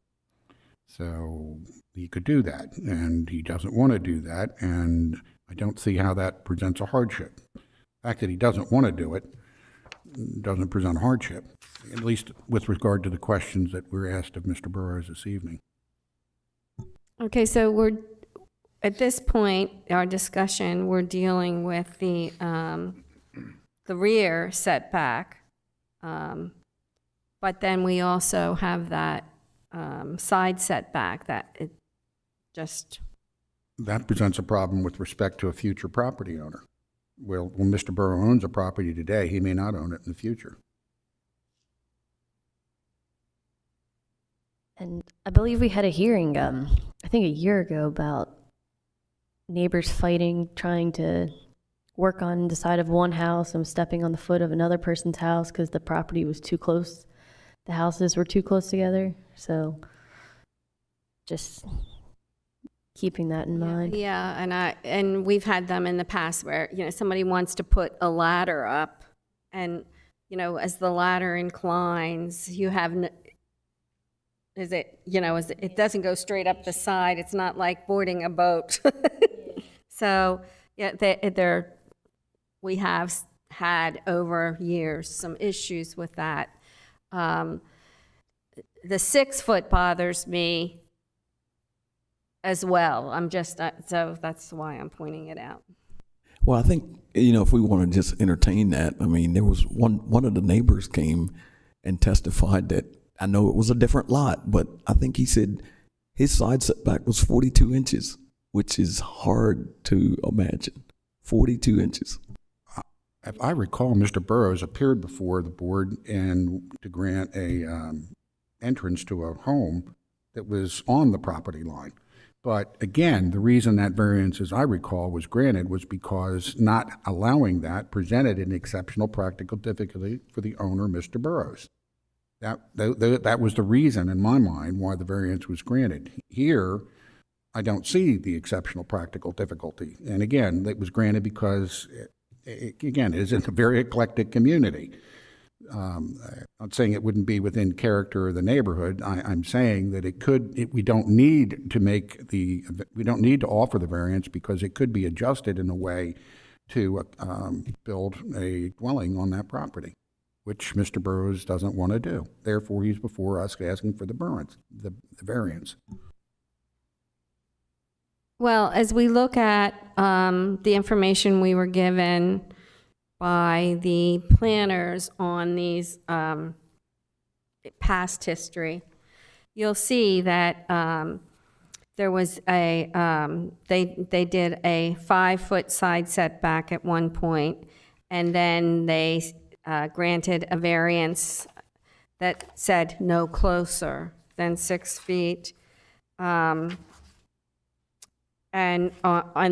[SPEAKER 7] So he could do that, and he doesn't want to do that, and I don't see how that presents a hardship. The fact that he doesn't want to do it doesn't present a hardship, at least with regard to the questions that were asked of Mr. Burrows this evening.
[SPEAKER 1] Okay, so we're at this point, our discussion, we're dealing with the rear setback, but then we also have that side setback that it just.
[SPEAKER 7] That presents a problem with respect to a future property owner. Well, when Mr. Burrow owns a property today, he may not own it in the future.
[SPEAKER 6] And I believe we had a hearing, I think a year ago, about neighbors fighting, trying to work on the side of one house and stepping on the foot of another person's house because the property was too close. The houses were too close together. So just keeping that in mind.
[SPEAKER 1] Yeah, and we've had them in the past where, somebody wants to put a ladder up, and, as the ladder inclines, you have, it doesn't go straight up the side. It's not like boarding a boat. So, yeah, we have had over years some issues with that. The 6 foot bothers me as well. So that's why I'm pointing it out.
[SPEAKER 5] Well, I think, if we want to just entertain that, I mean, there was one of the neighbors came and testified that, I know it was a different lot, but I think he said his side setback was 42 inches, which is hard to imagine. 42 inches.
[SPEAKER 7] If I recall, Mr. Burrows appeared before the board and to grant a entrance to a home that was on the property line. But again, the reason that variance, as I recall, was granted was because not allowing that presented an exceptional practical difficulty for the owner, Mr. Burrows. That was the reason, in my mind, why the variance was granted. Here, I don't see the exceptional practical difficulty. And again, it was granted because again, it is a very eclectic community. I'm not saying it wouldn't be within character of the neighborhood. I'm saying that we don't need to offer the variance because it could be adjusted in a way to build a dwelling on that property, which Mr. Burrows doesn't want to do. Therefore, he's before us asking for the variance.
[SPEAKER 1] Well, as we look at the information we were given by the planners on these past history, you'll see that there was they did a 5-foot side setback at one point, and then they granted a variance that said no closer than 6 feet. And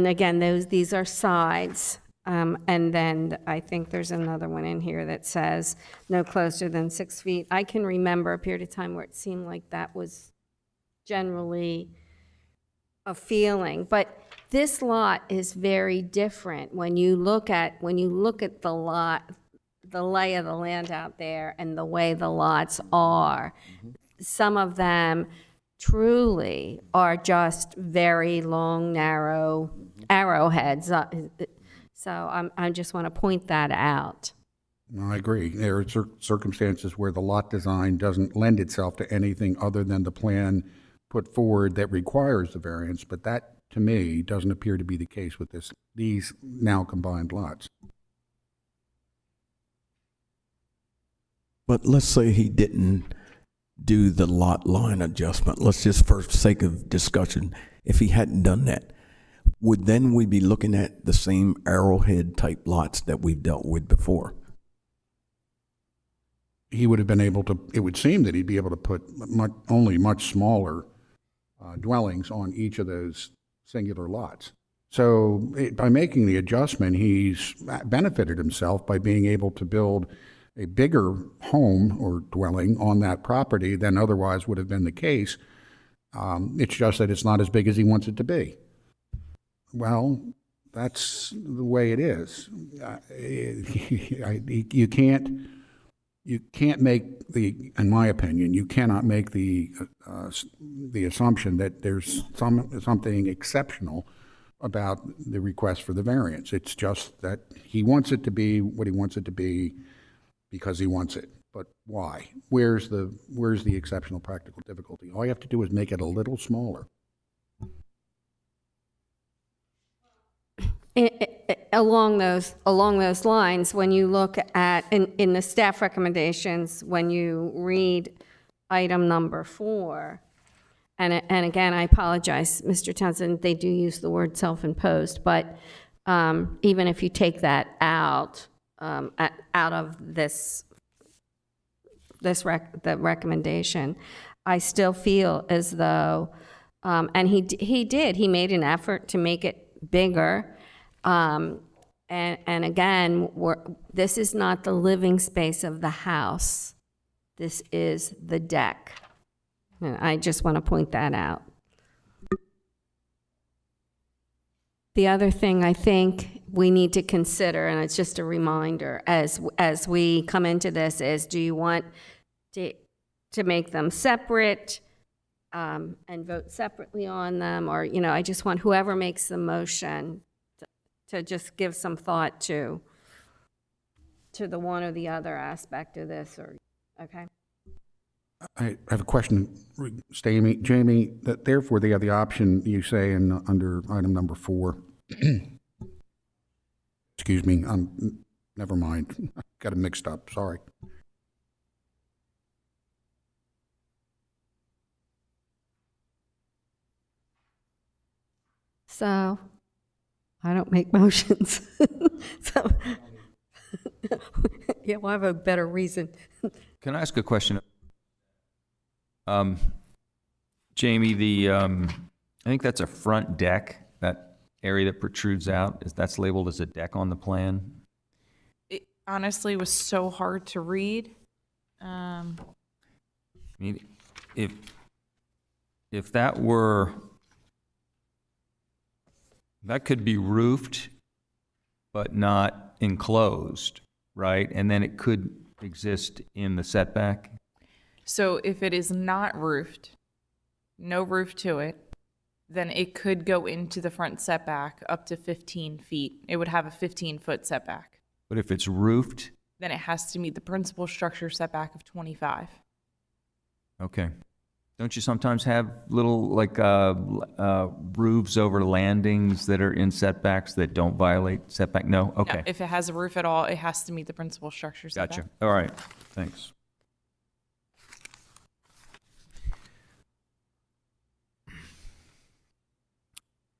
[SPEAKER 1] again, these are sides. And then I think there's another one in here that says no closer than 6 feet. I can remember a period of time where it seemed like that was generally a feeling, but this lot is very different when you look at the lot, the lay of the land out there and the way the lots are. Some of them truly are just very long, narrow arrowheads. So I just want to point that out.
[SPEAKER 7] No, I agree. There are circumstances where the lot design doesn't lend itself to anything other than the plan put forward that requires the variance, but that, to me, doesn't appear to be the case with these now combined lots.
[SPEAKER 5] But let's say he didn't do the lot line adjustment. Let's just, for sake of discussion, if he hadn't done that, would then we be looking at the same arrowhead type lots that we've dealt with before?
[SPEAKER 7] He would have been able to, it would seem that he'd be able to put only much smaller dwellings on each of those singular lots. So by making the adjustment, he's benefited himself by being able to build a bigger home or dwelling on that property than otherwise would have been the case. It's just that it's not as big as he wants it to be. Well, that's the way it is. You can't make in my opinion, you cannot make the assumption that there's something exceptional about the request for the variance. It's just that he wants it to be what he wants it to be because he wants it. But why? Where's the exceptional practical difficulty? All you have to do is make it a little smaller.
[SPEAKER 1] Along those lines, when you look at, in the staff recommendations, when you read item number 4, and again, I apologize, Mr. Townsend, they do use the word self-imposed, but even if you take that out of the recommendation, I still feel as though, and he made an effort to make it bigger. And again, this is not the living space of the house. This is the deck. And I just want to point that out. The other thing I think we need to consider, and it's just a reminder as we come into this, is do you want to make them separate and vote separately on them? Or, I just want whoever makes the motion to just give some thought to the one or the other aspect of this, or, okay?
[SPEAKER 7] I have a question, Jamie, that therefore they have the option, you say, under item number 4. Excuse me, never mind. Got it mixed up, sorry.
[SPEAKER 1] So, I don't make motions. So, yeah, well, I have a better reason.
[SPEAKER 3] Can I ask a question? Jamie, I think that's a front deck, that area that protrudes out, that's labeled as a deck on the plan?
[SPEAKER 2] It honestly was so hard to read.
[SPEAKER 3] I mean, if that were, that could be roofed, but not enclosed, right? And then it could exist in the setback?
[SPEAKER 2] So if it is not roofed, no roof to it, then it could go into the front setback up to 15 feet. It would have a 15-foot setback.
[SPEAKER 3] But if it's roofed,
[SPEAKER 2] Then it has to meet the principal structure setback of 25.
[SPEAKER 3] okay. Don't you sometimes have little, like, roofs over landings that are in setbacks that don't violate setback? No?
[SPEAKER 2] No,
[SPEAKER 3] Okay.
[SPEAKER 2] if it has a roof at all, it has to meet the principal structure setback.
[SPEAKER 3] Gotcha. All right. Thanks.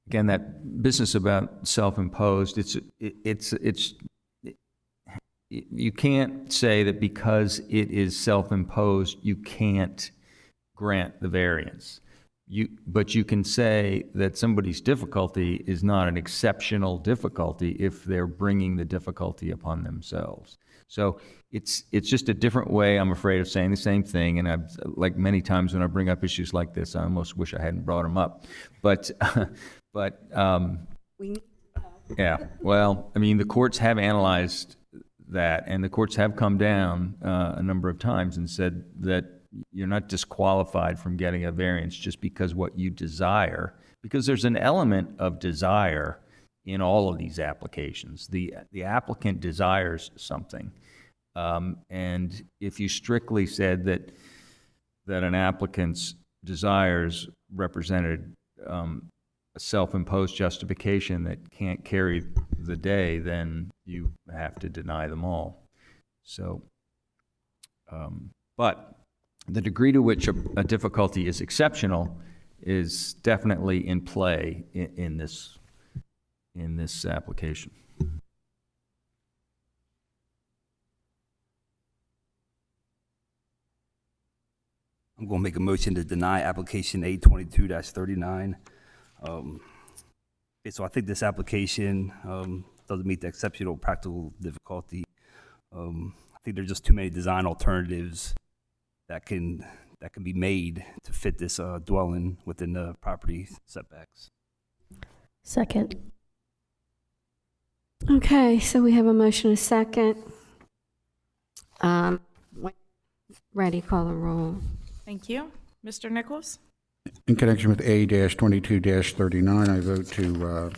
[SPEAKER 3] Again, that business about self-imposed, you can't say that because it is self-imposed, you can't grant the variance. But you can say that somebody's difficulty is not an exceptional difficulty if they're bringing the difficulty upon themselves. So it's just a different way, I'm afraid, of saying the same thing. And I've, like many times when I bring up issues like this, I almost wish I hadn't brought them up. But yeah, well, I mean, the courts have analyzed that, and the courts have come down a number of times and said that you're not disqualified from getting a variance just because what you desire, because there's an element of desire in all of these applications. The applicant desires something. And if you strictly said that an applicant's desires represented a self-imposed justification that can't carry the day, then you have to deny them all. So, but the degree to which a difficulty is exceptional is definitely in play in this application.
[SPEAKER 8] I'm going to make a motion to deny application 822-39. So I think this application doesn't meet the exceptional practical difficulty. I think there's just too many design alternatives that can be made to fit this dwelling within the property setbacks.
[SPEAKER 6] Second.
[SPEAKER 1] Okay, so we have a motion, a second. Ready, call the roll.
[SPEAKER 2] Thank you. Mr. Nichols?
[SPEAKER 7] In connection with A-22-39, I vote to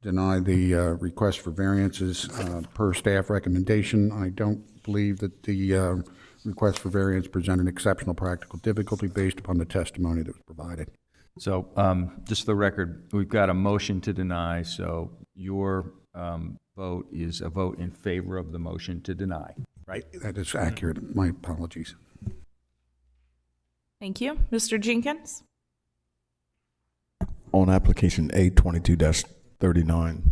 [SPEAKER 7] deny the request for variances per staff recommendation. I don't believe that the request for variance present an exceptional practical difficulty based upon the testimony that was provided.
[SPEAKER 3] So just for the record, we've got a motion to deny, so your vote is a vote in favor of the motion to deny, right?
[SPEAKER 7] That is accurate. My apologies.
[SPEAKER 2] Thank you. Mr. Jenkins?
[SPEAKER 5] On application A22-39,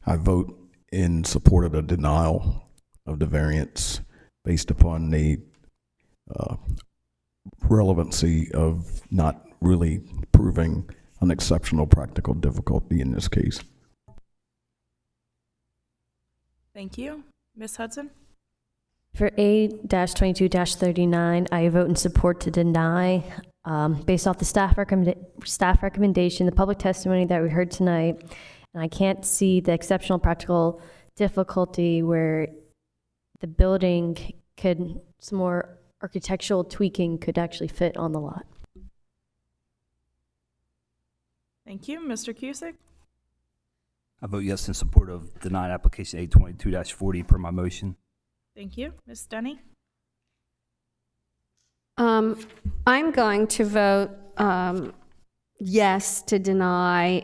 [SPEAKER 5] I vote in support of the denial of the variance based upon the relevancy of not really proving an exceptional practical difficulty in this case.
[SPEAKER 2] Thank you. Ms. Hudson?
[SPEAKER 6] For A-22-39, I vote in support to deny, based off the staff recommendation, the public testimony that we heard tonight, and I can't see the exceptional practical difficulty where the building could, some more architectural tweaking could actually fit on the lot.
[SPEAKER 2] Thank you. Mr. Cusick?
[SPEAKER 8] I vote yes in support of denied application 822-40 per my motion.
[SPEAKER 2] Thank you. Ms. Denny?
[SPEAKER 1] I'm going to vote yes to deny.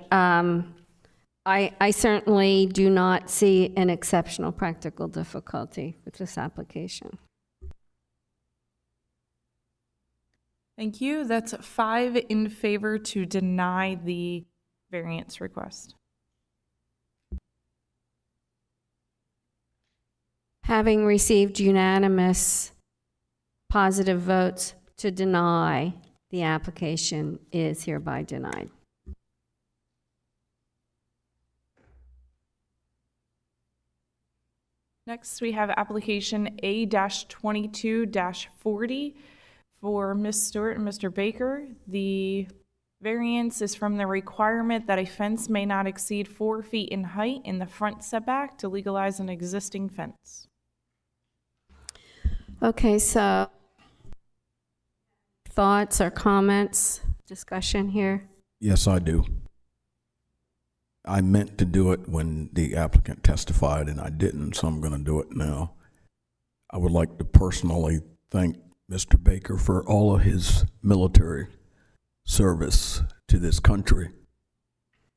[SPEAKER 1] I certainly do not see an exceptional practical difficulty with this application.
[SPEAKER 2] Thank you. That's 5 in favor to deny the variance request.
[SPEAKER 1] Having received unanimous positive votes to deny, the application is hereby denied.
[SPEAKER 2] Next, we have application A-22-40 for Ms. Stewart and Mr. Baker. The Variance is from the requirement that a fence may not exceed 4 feet in height in the front setback to legalize an existing fence.
[SPEAKER 1] Okay, so thoughts or comments, discussion here?
[SPEAKER 5] Yes, I do. I meant to do it when the applicant testified, and I didn't, so I'm going to do it now. I would like to personally thank Mr. Baker for all of his military service to this country.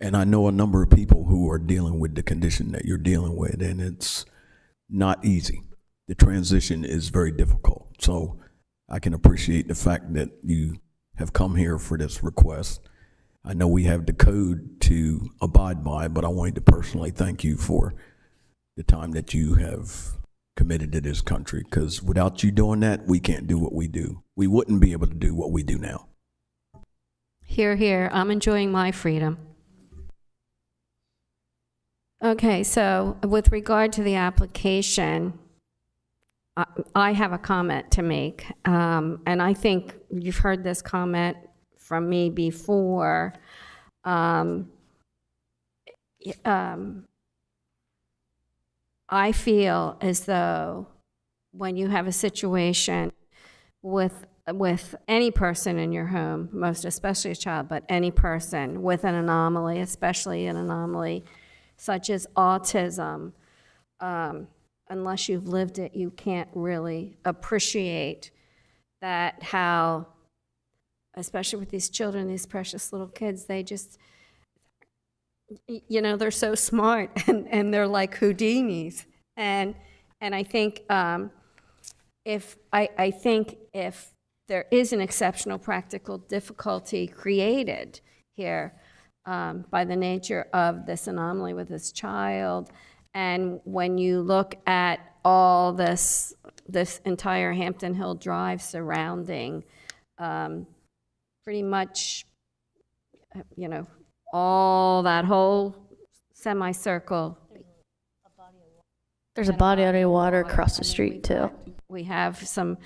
[SPEAKER 5] And I know a number of people who are dealing with the condition that you're dealing with, and it's not easy. The transition is very difficult. So I can appreciate the fact that you have come here for this request. I know we have the code to abide by, but I wanted to personally thank you for the time that you have committed to this country, because without you doing that, we can't do what we do. We wouldn't be able to do what we do now.
[SPEAKER 1] Hear, hear. I'm enjoying my freedom. Okay, so with regard to the application, I have a comment to make, and I think you've heard this comment from me before. I feel as though when you have a situation with any person in your home, most especially a child, but any person with an anomaly, especially an anomaly such as autism, unless you've lived it, you can't really appreciate that how, especially with these children, these precious little kids, they just, you know, they're so smart and they're like Houdinis. And I think if there is an exceptional practical difficulty created here by the nature of this anomaly with this child, and when you look at all this entire Hampton Hill Drive surrounding pretty much, you know, all that whole semicircle.
[SPEAKER 6] There's a body of water across the street too.
[SPEAKER 1] We have some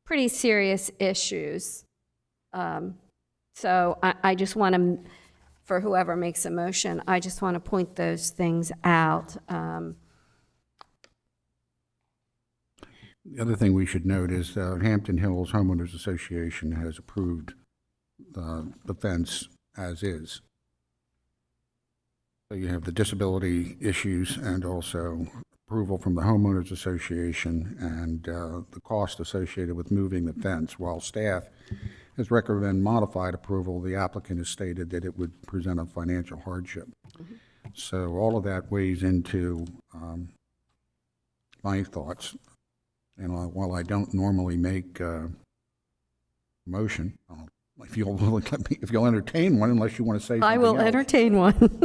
[SPEAKER 1] pretty serious issues. So I just want to, for whoever makes a motion, I just want to point those things out.
[SPEAKER 7] The other thing we should note is Hampton Hills Homeowners Association has approved the fence as is. So you have the disability issues and also approval from the Homeowners Association and the cost associated with moving the fence. While staff has recommended modified approval, the applicant has stated that it would present a financial hardship. So all of that weighs into my thoughts. And while I don't normally make a motion, if you'll entertain one, unless you want to say something
[SPEAKER 1] I will
[SPEAKER 7] else.
[SPEAKER 1] entertain one.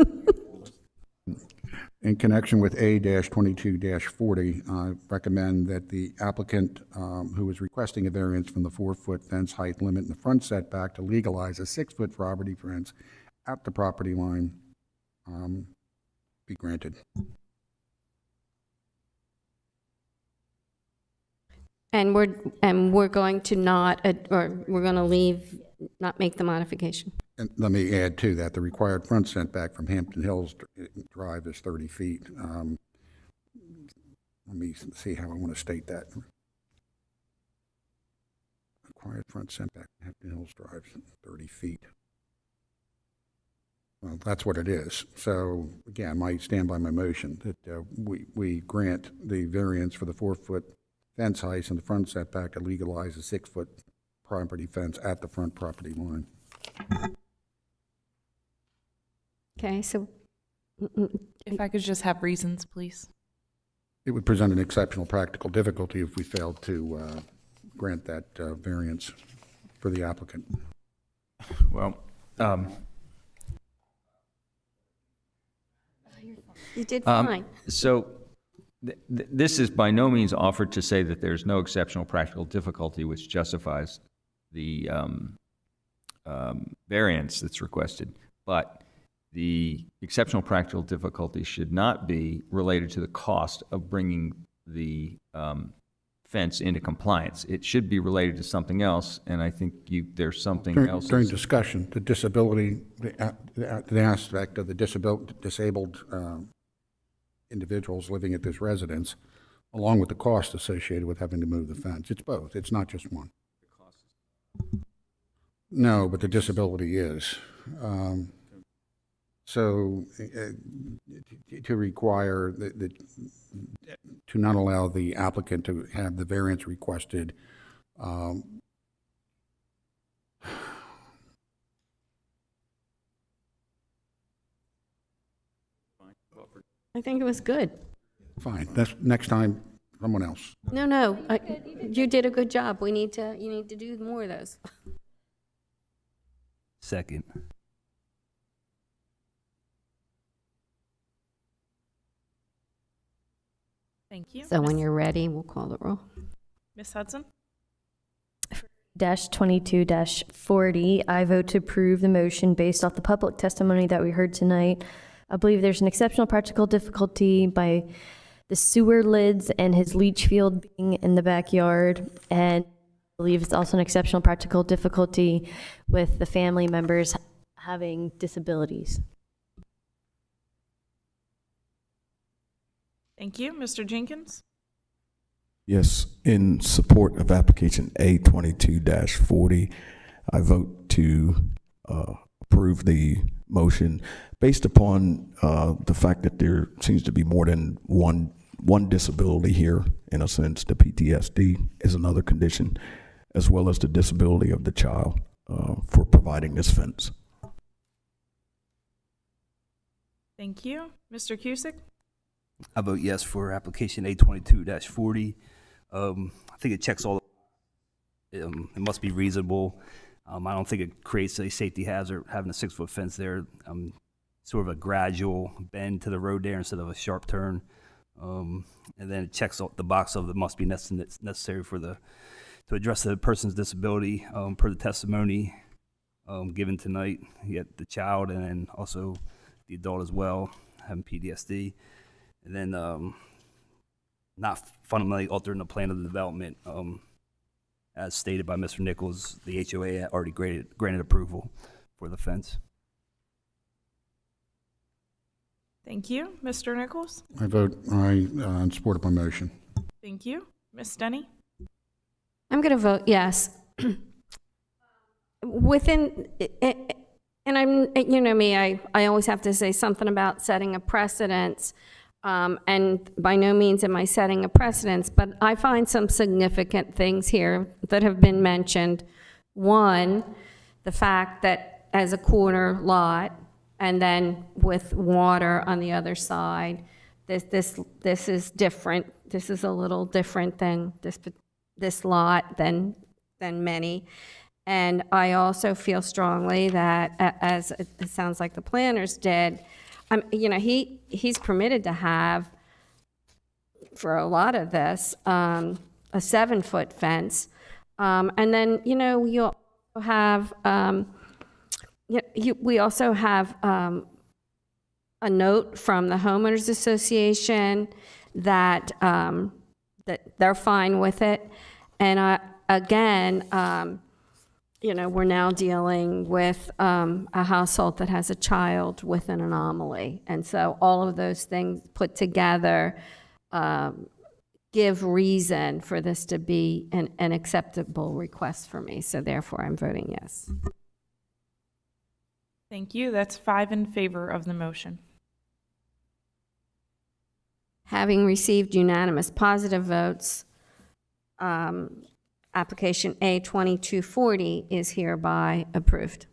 [SPEAKER 7] In connection with A-22-40, I recommend that the applicant who is requesting a variance from the 4-foot fence height limit in the front setback to legalize a 6-foot property fence at the property line be granted.
[SPEAKER 1] And we're going to not, or we're going to leave, not make the modification.
[SPEAKER 7] And let me add to that, the required front setback from Hampton Hills Drive is 30 feet. Let me see how I want to state that. Required front setback from Hampton Hills Drive is 30 feet. Well, that's what it is. So again, I might stand by my motion that we grant the variance for the 4-foot fence height and the front setback to legalize a 6-foot property fence at the front property line.
[SPEAKER 1] Okay, so.
[SPEAKER 2] If I could just have reasons, please.
[SPEAKER 7] It would present an exceptional practical difficulty if we failed to grant that variance for the applicant.
[SPEAKER 3] Well,
[SPEAKER 1] You did fine.
[SPEAKER 3] So this is by no means offered to say that there's no exceptional practical difficulty which justifies the variance that's requested, but the exceptional practical difficulty should not be related to the cost of bringing the fence into compliance. It should be related to something else, and I think there's something else.
[SPEAKER 7] During discussion, the disability, the aspect of the disabled individuals living at this residence, along with the cost associated with having to move the fence. It's both. It's not just one. No, but the disability is. So to require to not allow the applicant to have the variance requested,
[SPEAKER 1] I think it was good.
[SPEAKER 7] fine. That's next time, someone else.
[SPEAKER 1] No, you did a good job. You need to do more of those.
[SPEAKER 8] Second.
[SPEAKER 2] Thank you.
[SPEAKER 1] So when you're ready, we'll call the roll.
[SPEAKER 2] Ms. Hudson?
[SPEAKER 6] -22-40, I vote to approve the motion based off the public testimony that we heard tonight. I believe there's an exceptional practical difficulty by the sewer lids and his leach field being in the backyard, and I believe it's also an exceptional practical difficulty with the family members having disabilities.
[SPEAKER 2] Thank you. Mr. Jenkins?
[SPEAKER 5] Yes, in support of application A22-40, I vote to approve the motion based upon the fact that there seems to be more than one disability here. In a sense, the PTSD is another condition, as well as the disability of the child for providing this fence.
[SPEAKER 2] Thank you. Mr. Cusick?
[SPEAKER 8] I vote yes for application A22-40. I think it checks all. It must be reasonable. I don't think it creates a safety hazard having a 6-foot fence there. Sort of a gradual bend to the road there instead of a sharp turn. And then it checks the box of it must be necessary to address the person's disability per the testimony given tonight. Yet the child and then also the adult as well having PTSD. And then not fundamentally altering the plan of the development. As stated by Mr. Nichols, the HOA already granted approval for the fence.
[SPEAKER 2] Thank you. Mr. Nichols?
[SPEAKER 7] I vote aye in support of my motion.
[SPEAKER 2] Thank you. Ms. Denny?
[SPEAKER 1] I'm going to vote yes. And you know me, I always have to say something about setting a precedence. And by no means am I setting a precedence, but I find some significant things here that have been mentioned. One, the fact that as a corner lot, and then with water on the other side, this is different. This is a little different than this lot than many. And I also feel strongly that, as it sounds like the planners did, he's permitted to have, for a lot of this, a 7-foot fence. And then, you have, we also have a note from the homeowners association that that they're fine with it. And again, we're now dealing with a household that has a child with an anomaly. And so all of those things put together give reason for this to be an acceptable request for me. So therefore, I'm voting yes.
[SPEAKER 2] Thank you. That's 5 in favor of the motion.
[SPEAKER 1] Having received unanimous positive votes, application A2240 is hereby approved.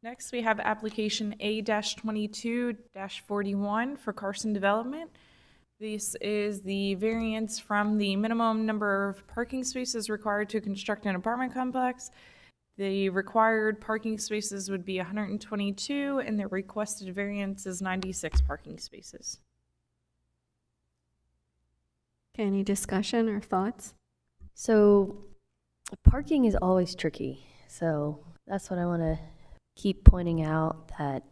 [SPEAKER 2] Next, we have application A-22-41 for Carson Development. This is the variance from the minimum number of parking spaces required to construct an apartment complex. The required parking spaces would be 122, and the requested variance is 96 parking spaces.
[SPEAKER 1] Okay, any discussion or thoughts?
[SPEAKER 6] So parking is always tricky. So that's what I want to keep pointing out, that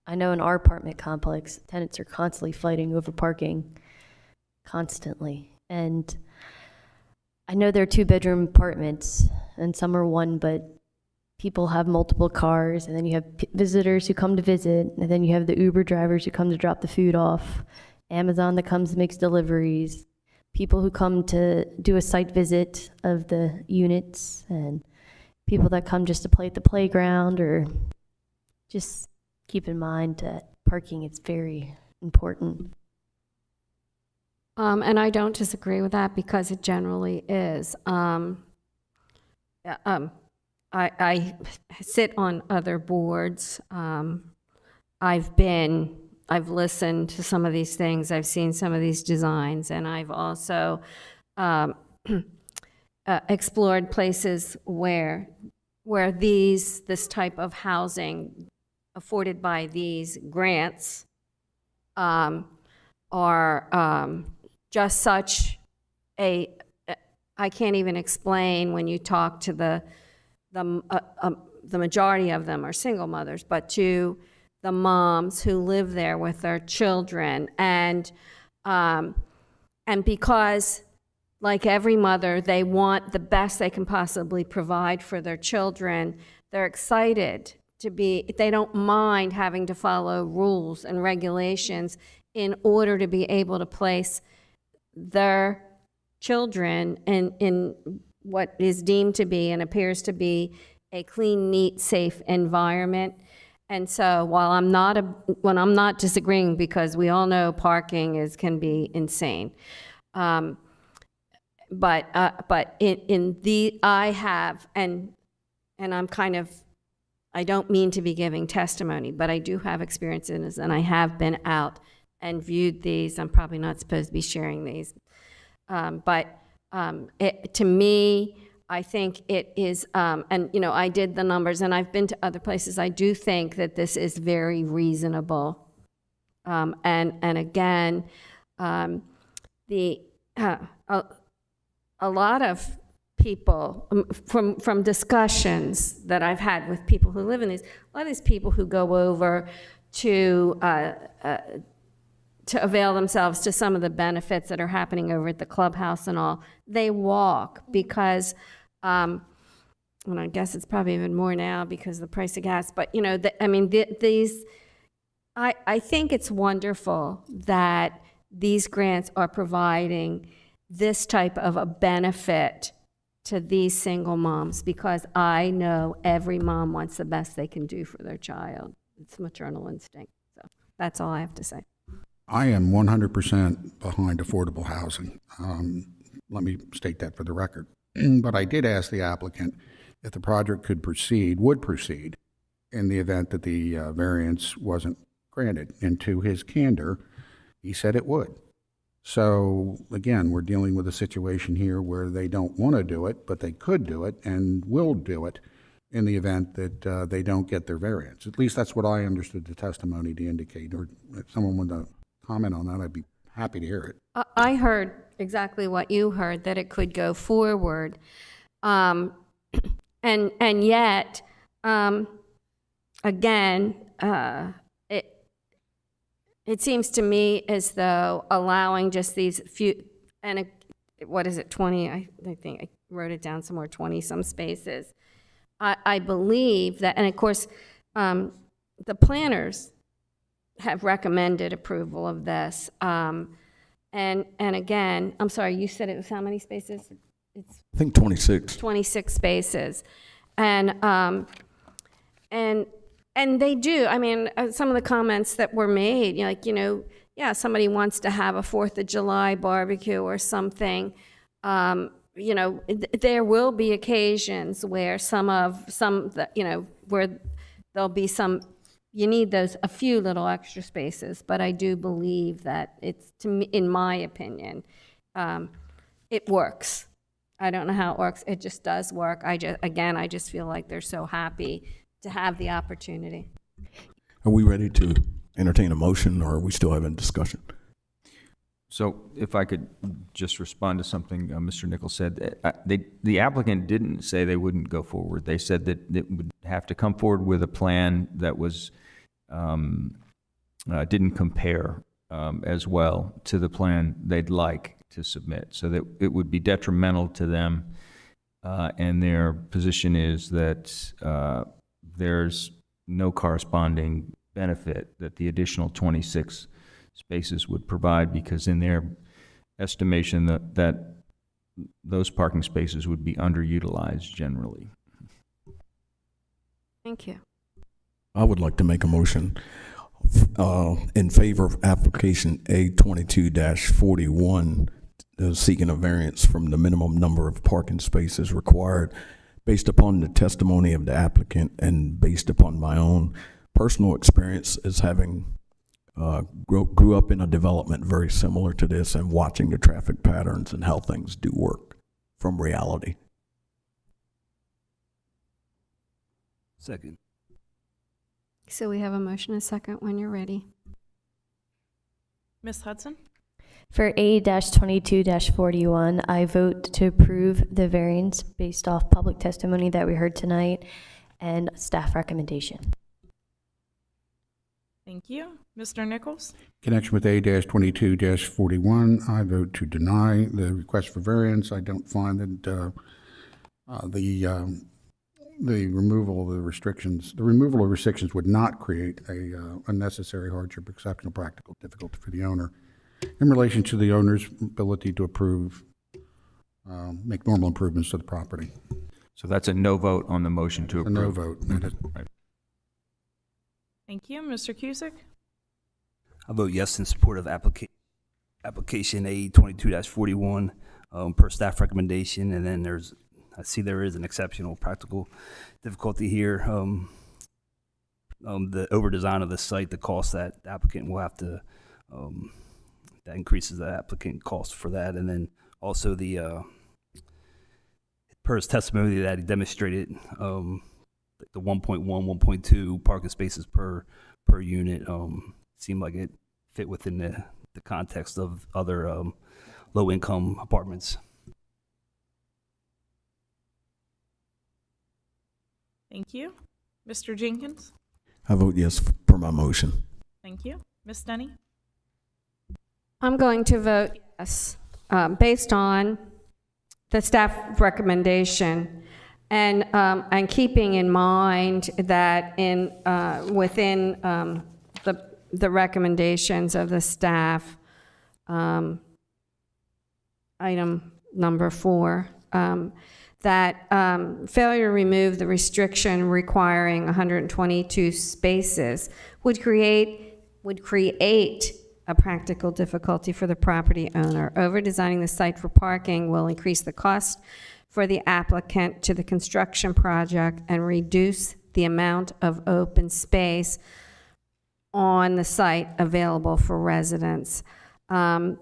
[SPEAKER 6] I know in our apartment complex, tenants are constantly fighting over parking, constantly. And I know they're 2-bedroom apartments, and some are one, but people have multiple cars, and then you have visitors who come to visit, and then you have the Uber drivers who come to drop the food off, Amazon that comes and makes deliveries, people who come to do a site visit of the units, and people that come just to play at the playground, or just keep in mind that parking is very important.
[SPEAKER 1] And I don't disagree with that because it generally is. I sit on other boards. I've listened to some of these things. I've seen some of these designs, and I've also explored places where this type of housing afforded by these grants are just such a, I can't even explain when you talk to the majority of them are single mothers, but to the moms who live there with their children, and because, like every mother, they want the best they can possibly provide for their children. They're excited to be, they don't mind having to follow rules and regulations in order to be able to place their children in what is deemed to be and appears to be a clean, neat, safe environment. And so while I'm not disagreeing, because we all know parking can be insane, but I have, and I'm kind of, I don't mean to be giving testimony, but I do have experience in this, and I have been out and viewed these. I'm probably not supposed to be sharing these, but to me, I think it is, and you know, I did the numbers, and I've been to other places. I do think that this is very reasonable, and again, a lot of people from discussions that I've had with people who live in these, a lot of these people who go over to avail themselves to some of the benefits that are happening over at the clubhouse and all, they walk because, and I guess it's probably even more now because of the price of gas, but you know, I think it's wonderful that these grants are providing this type of a benefit to these single moms, because I know every mom wants the best they can do for their child. It's maternal instinct. So that's all I have to say.
[SPEAKER 7] I am 100% behind affordable housing. Let me state that for the record. But I did ask the applicant if the project would proceed in the event that the variance wasn't granted. And to his candor, he said it would. So again, we're dealing with a situation here where they don't want to do it, but they could do it and will do it in the event that they don't get their variance. At least that's what I understood the testimony to indicate. Or if someone wanted to comment on that, I'd be happy to hear it.
[SPEAKER 1] I heard exactly what you heard, that it could go forward. And yet, again, it seems to me as though allowing just these few, and what is it, 20, I think I wrote it down somewhere, 20-some spaces. I believe that, and of course, the planners have recommended approval of this. And again, I'm sorry, you said it was how many spaces? It's
[SPEAKER 5] I think 26.
[SPEAKER 1] 26 spaces. And they do, I mean, some of the comments that were made, like, you know, yeah, somebody wants to have a 4th of July barbecue or something. You know, there will be occasions where you know, where there'll be some, you need a few little extra spaces, but I do believe that it's, to me, in my opinion, it works. I don't know how it works. It just does work. I just feel like they're so happy to have the opportunity.
[SPEAKER 5] Are we ready to entertain a motion, or are we still having a discussion?
[SPEAKER 3] So if I could just respond to something Mr. Nichols said. The applicant didn't say they wouldn't go forward. They said that it would have to come forward with a plan that was didn't compare as well to the plan they'd like to submit, so that it would be detrimental to them. And their position is that there's no corresponding benefit that the additional 26 spaces would provide, because in their estimation that those parking spaces would be underutilized generally.
[SPEAKER 1] Thank you.
[SPEAKER 5] I would like to make a motion in favor of application A22-41, seeking a variance from the minimum number of parking spaces required based upon the testimony of the applicant and based upon my own personal experience as having grew up in a development very similar to this and watching the traffic patterns and how things do work from reality.
[SPEAKER 8] Second.
[SPEAKER 1] So we have a motion and a second when you're ready.
[SPEAKER 2] Ms. Hudson?
[SPEAKER 6] For A-22-41, I vote to approve the variance based off public testimony that we heard tonight and staff recommendation.
[SPEAKER 2] Thank you. Mr. Nichols?
[SPEAKER 7] In connection with A-22-41, I vote to deny the request for variance. I don't find that the removal of restrictions would not create a unnecessary hardship, exceptional practical difficulty for the owner in relation to the owner's ability to make normal improvements to the property.
[SPEAKER 3] So that's a no vote on the motion to approve.
[SPEAKER 7] A no vote.
[SPEAKER 3] Right.
[SPEAKER 2] Thank you. Mr. Cusick?
[SPEAKER 8] I vote yes in support of application A22-41 per staff recommendation. And then I see there is an exceptional practical difficulty here. The over-design of the site, the cost that the applicant will have to, that increases the applicant cost for that. And then also per his testimony that he demonstrated, the 1.1, 1.2 parking spaces per unit seemed like it fit within the context of other low-income apartments.
[SPEAKER 2] Thank you. Mr. Jenkins?
[SPEAKER 5] I vote yes for my motion.
[SPEAKER 2] Thank you. Ms. Denny?
[SPEAKER 1] I'm going to vote yes, based on the staff recommendation, and keeping in mind that within the recommendations of the staff, item number 4, that failure to remove the restriction requiring 122 spaces would create a practical difficulty for the property owner. Over-designing the site for parking will increase the cost for the applicant to the construction project and reduce the amount of open space on the site available for residents. They've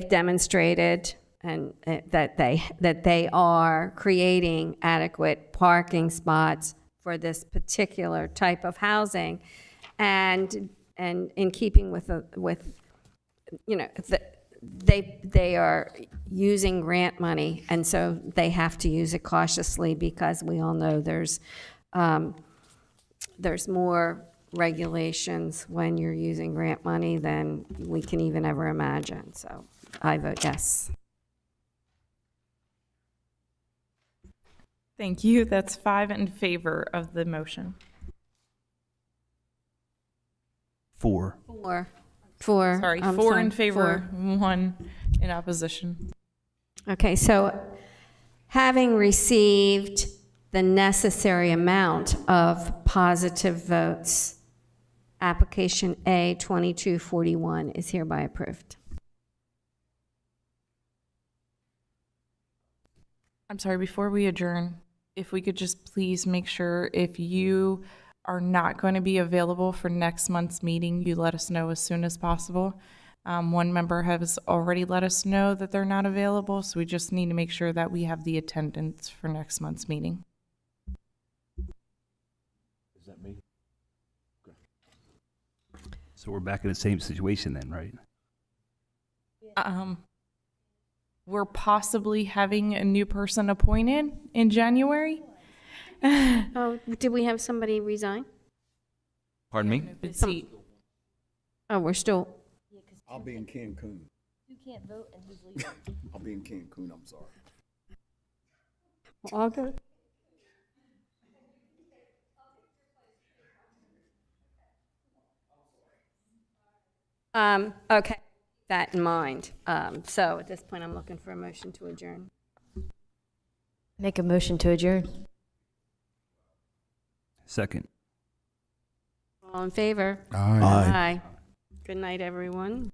[SPEAKER 1] demonstrated that they are creating adequate parking spots for this particular type of housing, and in keeping with they are using grant money, and so they have to use it cautiously, because we all know there's more regulations when you're using grant money than we can even ever imagine. So I vote yes.
[SPEAKER 2] Thank you. That's 5 in favor of the motion.
[SPEAKER 8] 4.
[SPEAKER 2] Sorry,
[SPEAKER 1] I'm
[SPEAKER 2] 4
[SPEAKER 1] sorry,
[SPEAKER 2] in favor,
[SPEAKER 1] 4.
[SPEAKER 2] 1 in opposition.
[SPEAKER 1] Okay, so having received the necessary amount of positive votes, application A2241 is hereby approved.
[SPEAKER 2] I'm sorry, before we adjourn, if we could just please make sure, if you are not going to be available for next month's meeting, you let us know as soon as possible. One member has already let us know that they're not available, so we just need to make sure that we have the attendance for next month's meeting.
[SPEAKER 8] Is that me? Okay. So we're back in the same situation then, right?
[SPEAKER 2] We're possibly having a new person appointed in January.
[SPEAKER 1] Oh, did we have somebody resign?
[SPEAKER 3] Pardon me?
[SPEAKER 2] Open seat.
[SPEAKER 1] Oh, we're still,
[SPEAKER 5] I'll be in Cancun.
[SPEAKER 6] You can't vote and he's leaving.
[SPEAKER 5] I'll be in Cancun, I'm sorry.
[SPEAKER 1] all good. Okay, that in mind. So at this point, I'm looking for a motion to adjourn.
[SPEAKER 6] Make a motion to adjourn.
[SPEAKER 8] Second.
[SPEAKER 1] All in favor?
[SPEAKER 7] Aye.
[SPEAKER 1] Aye. Good night, everyone.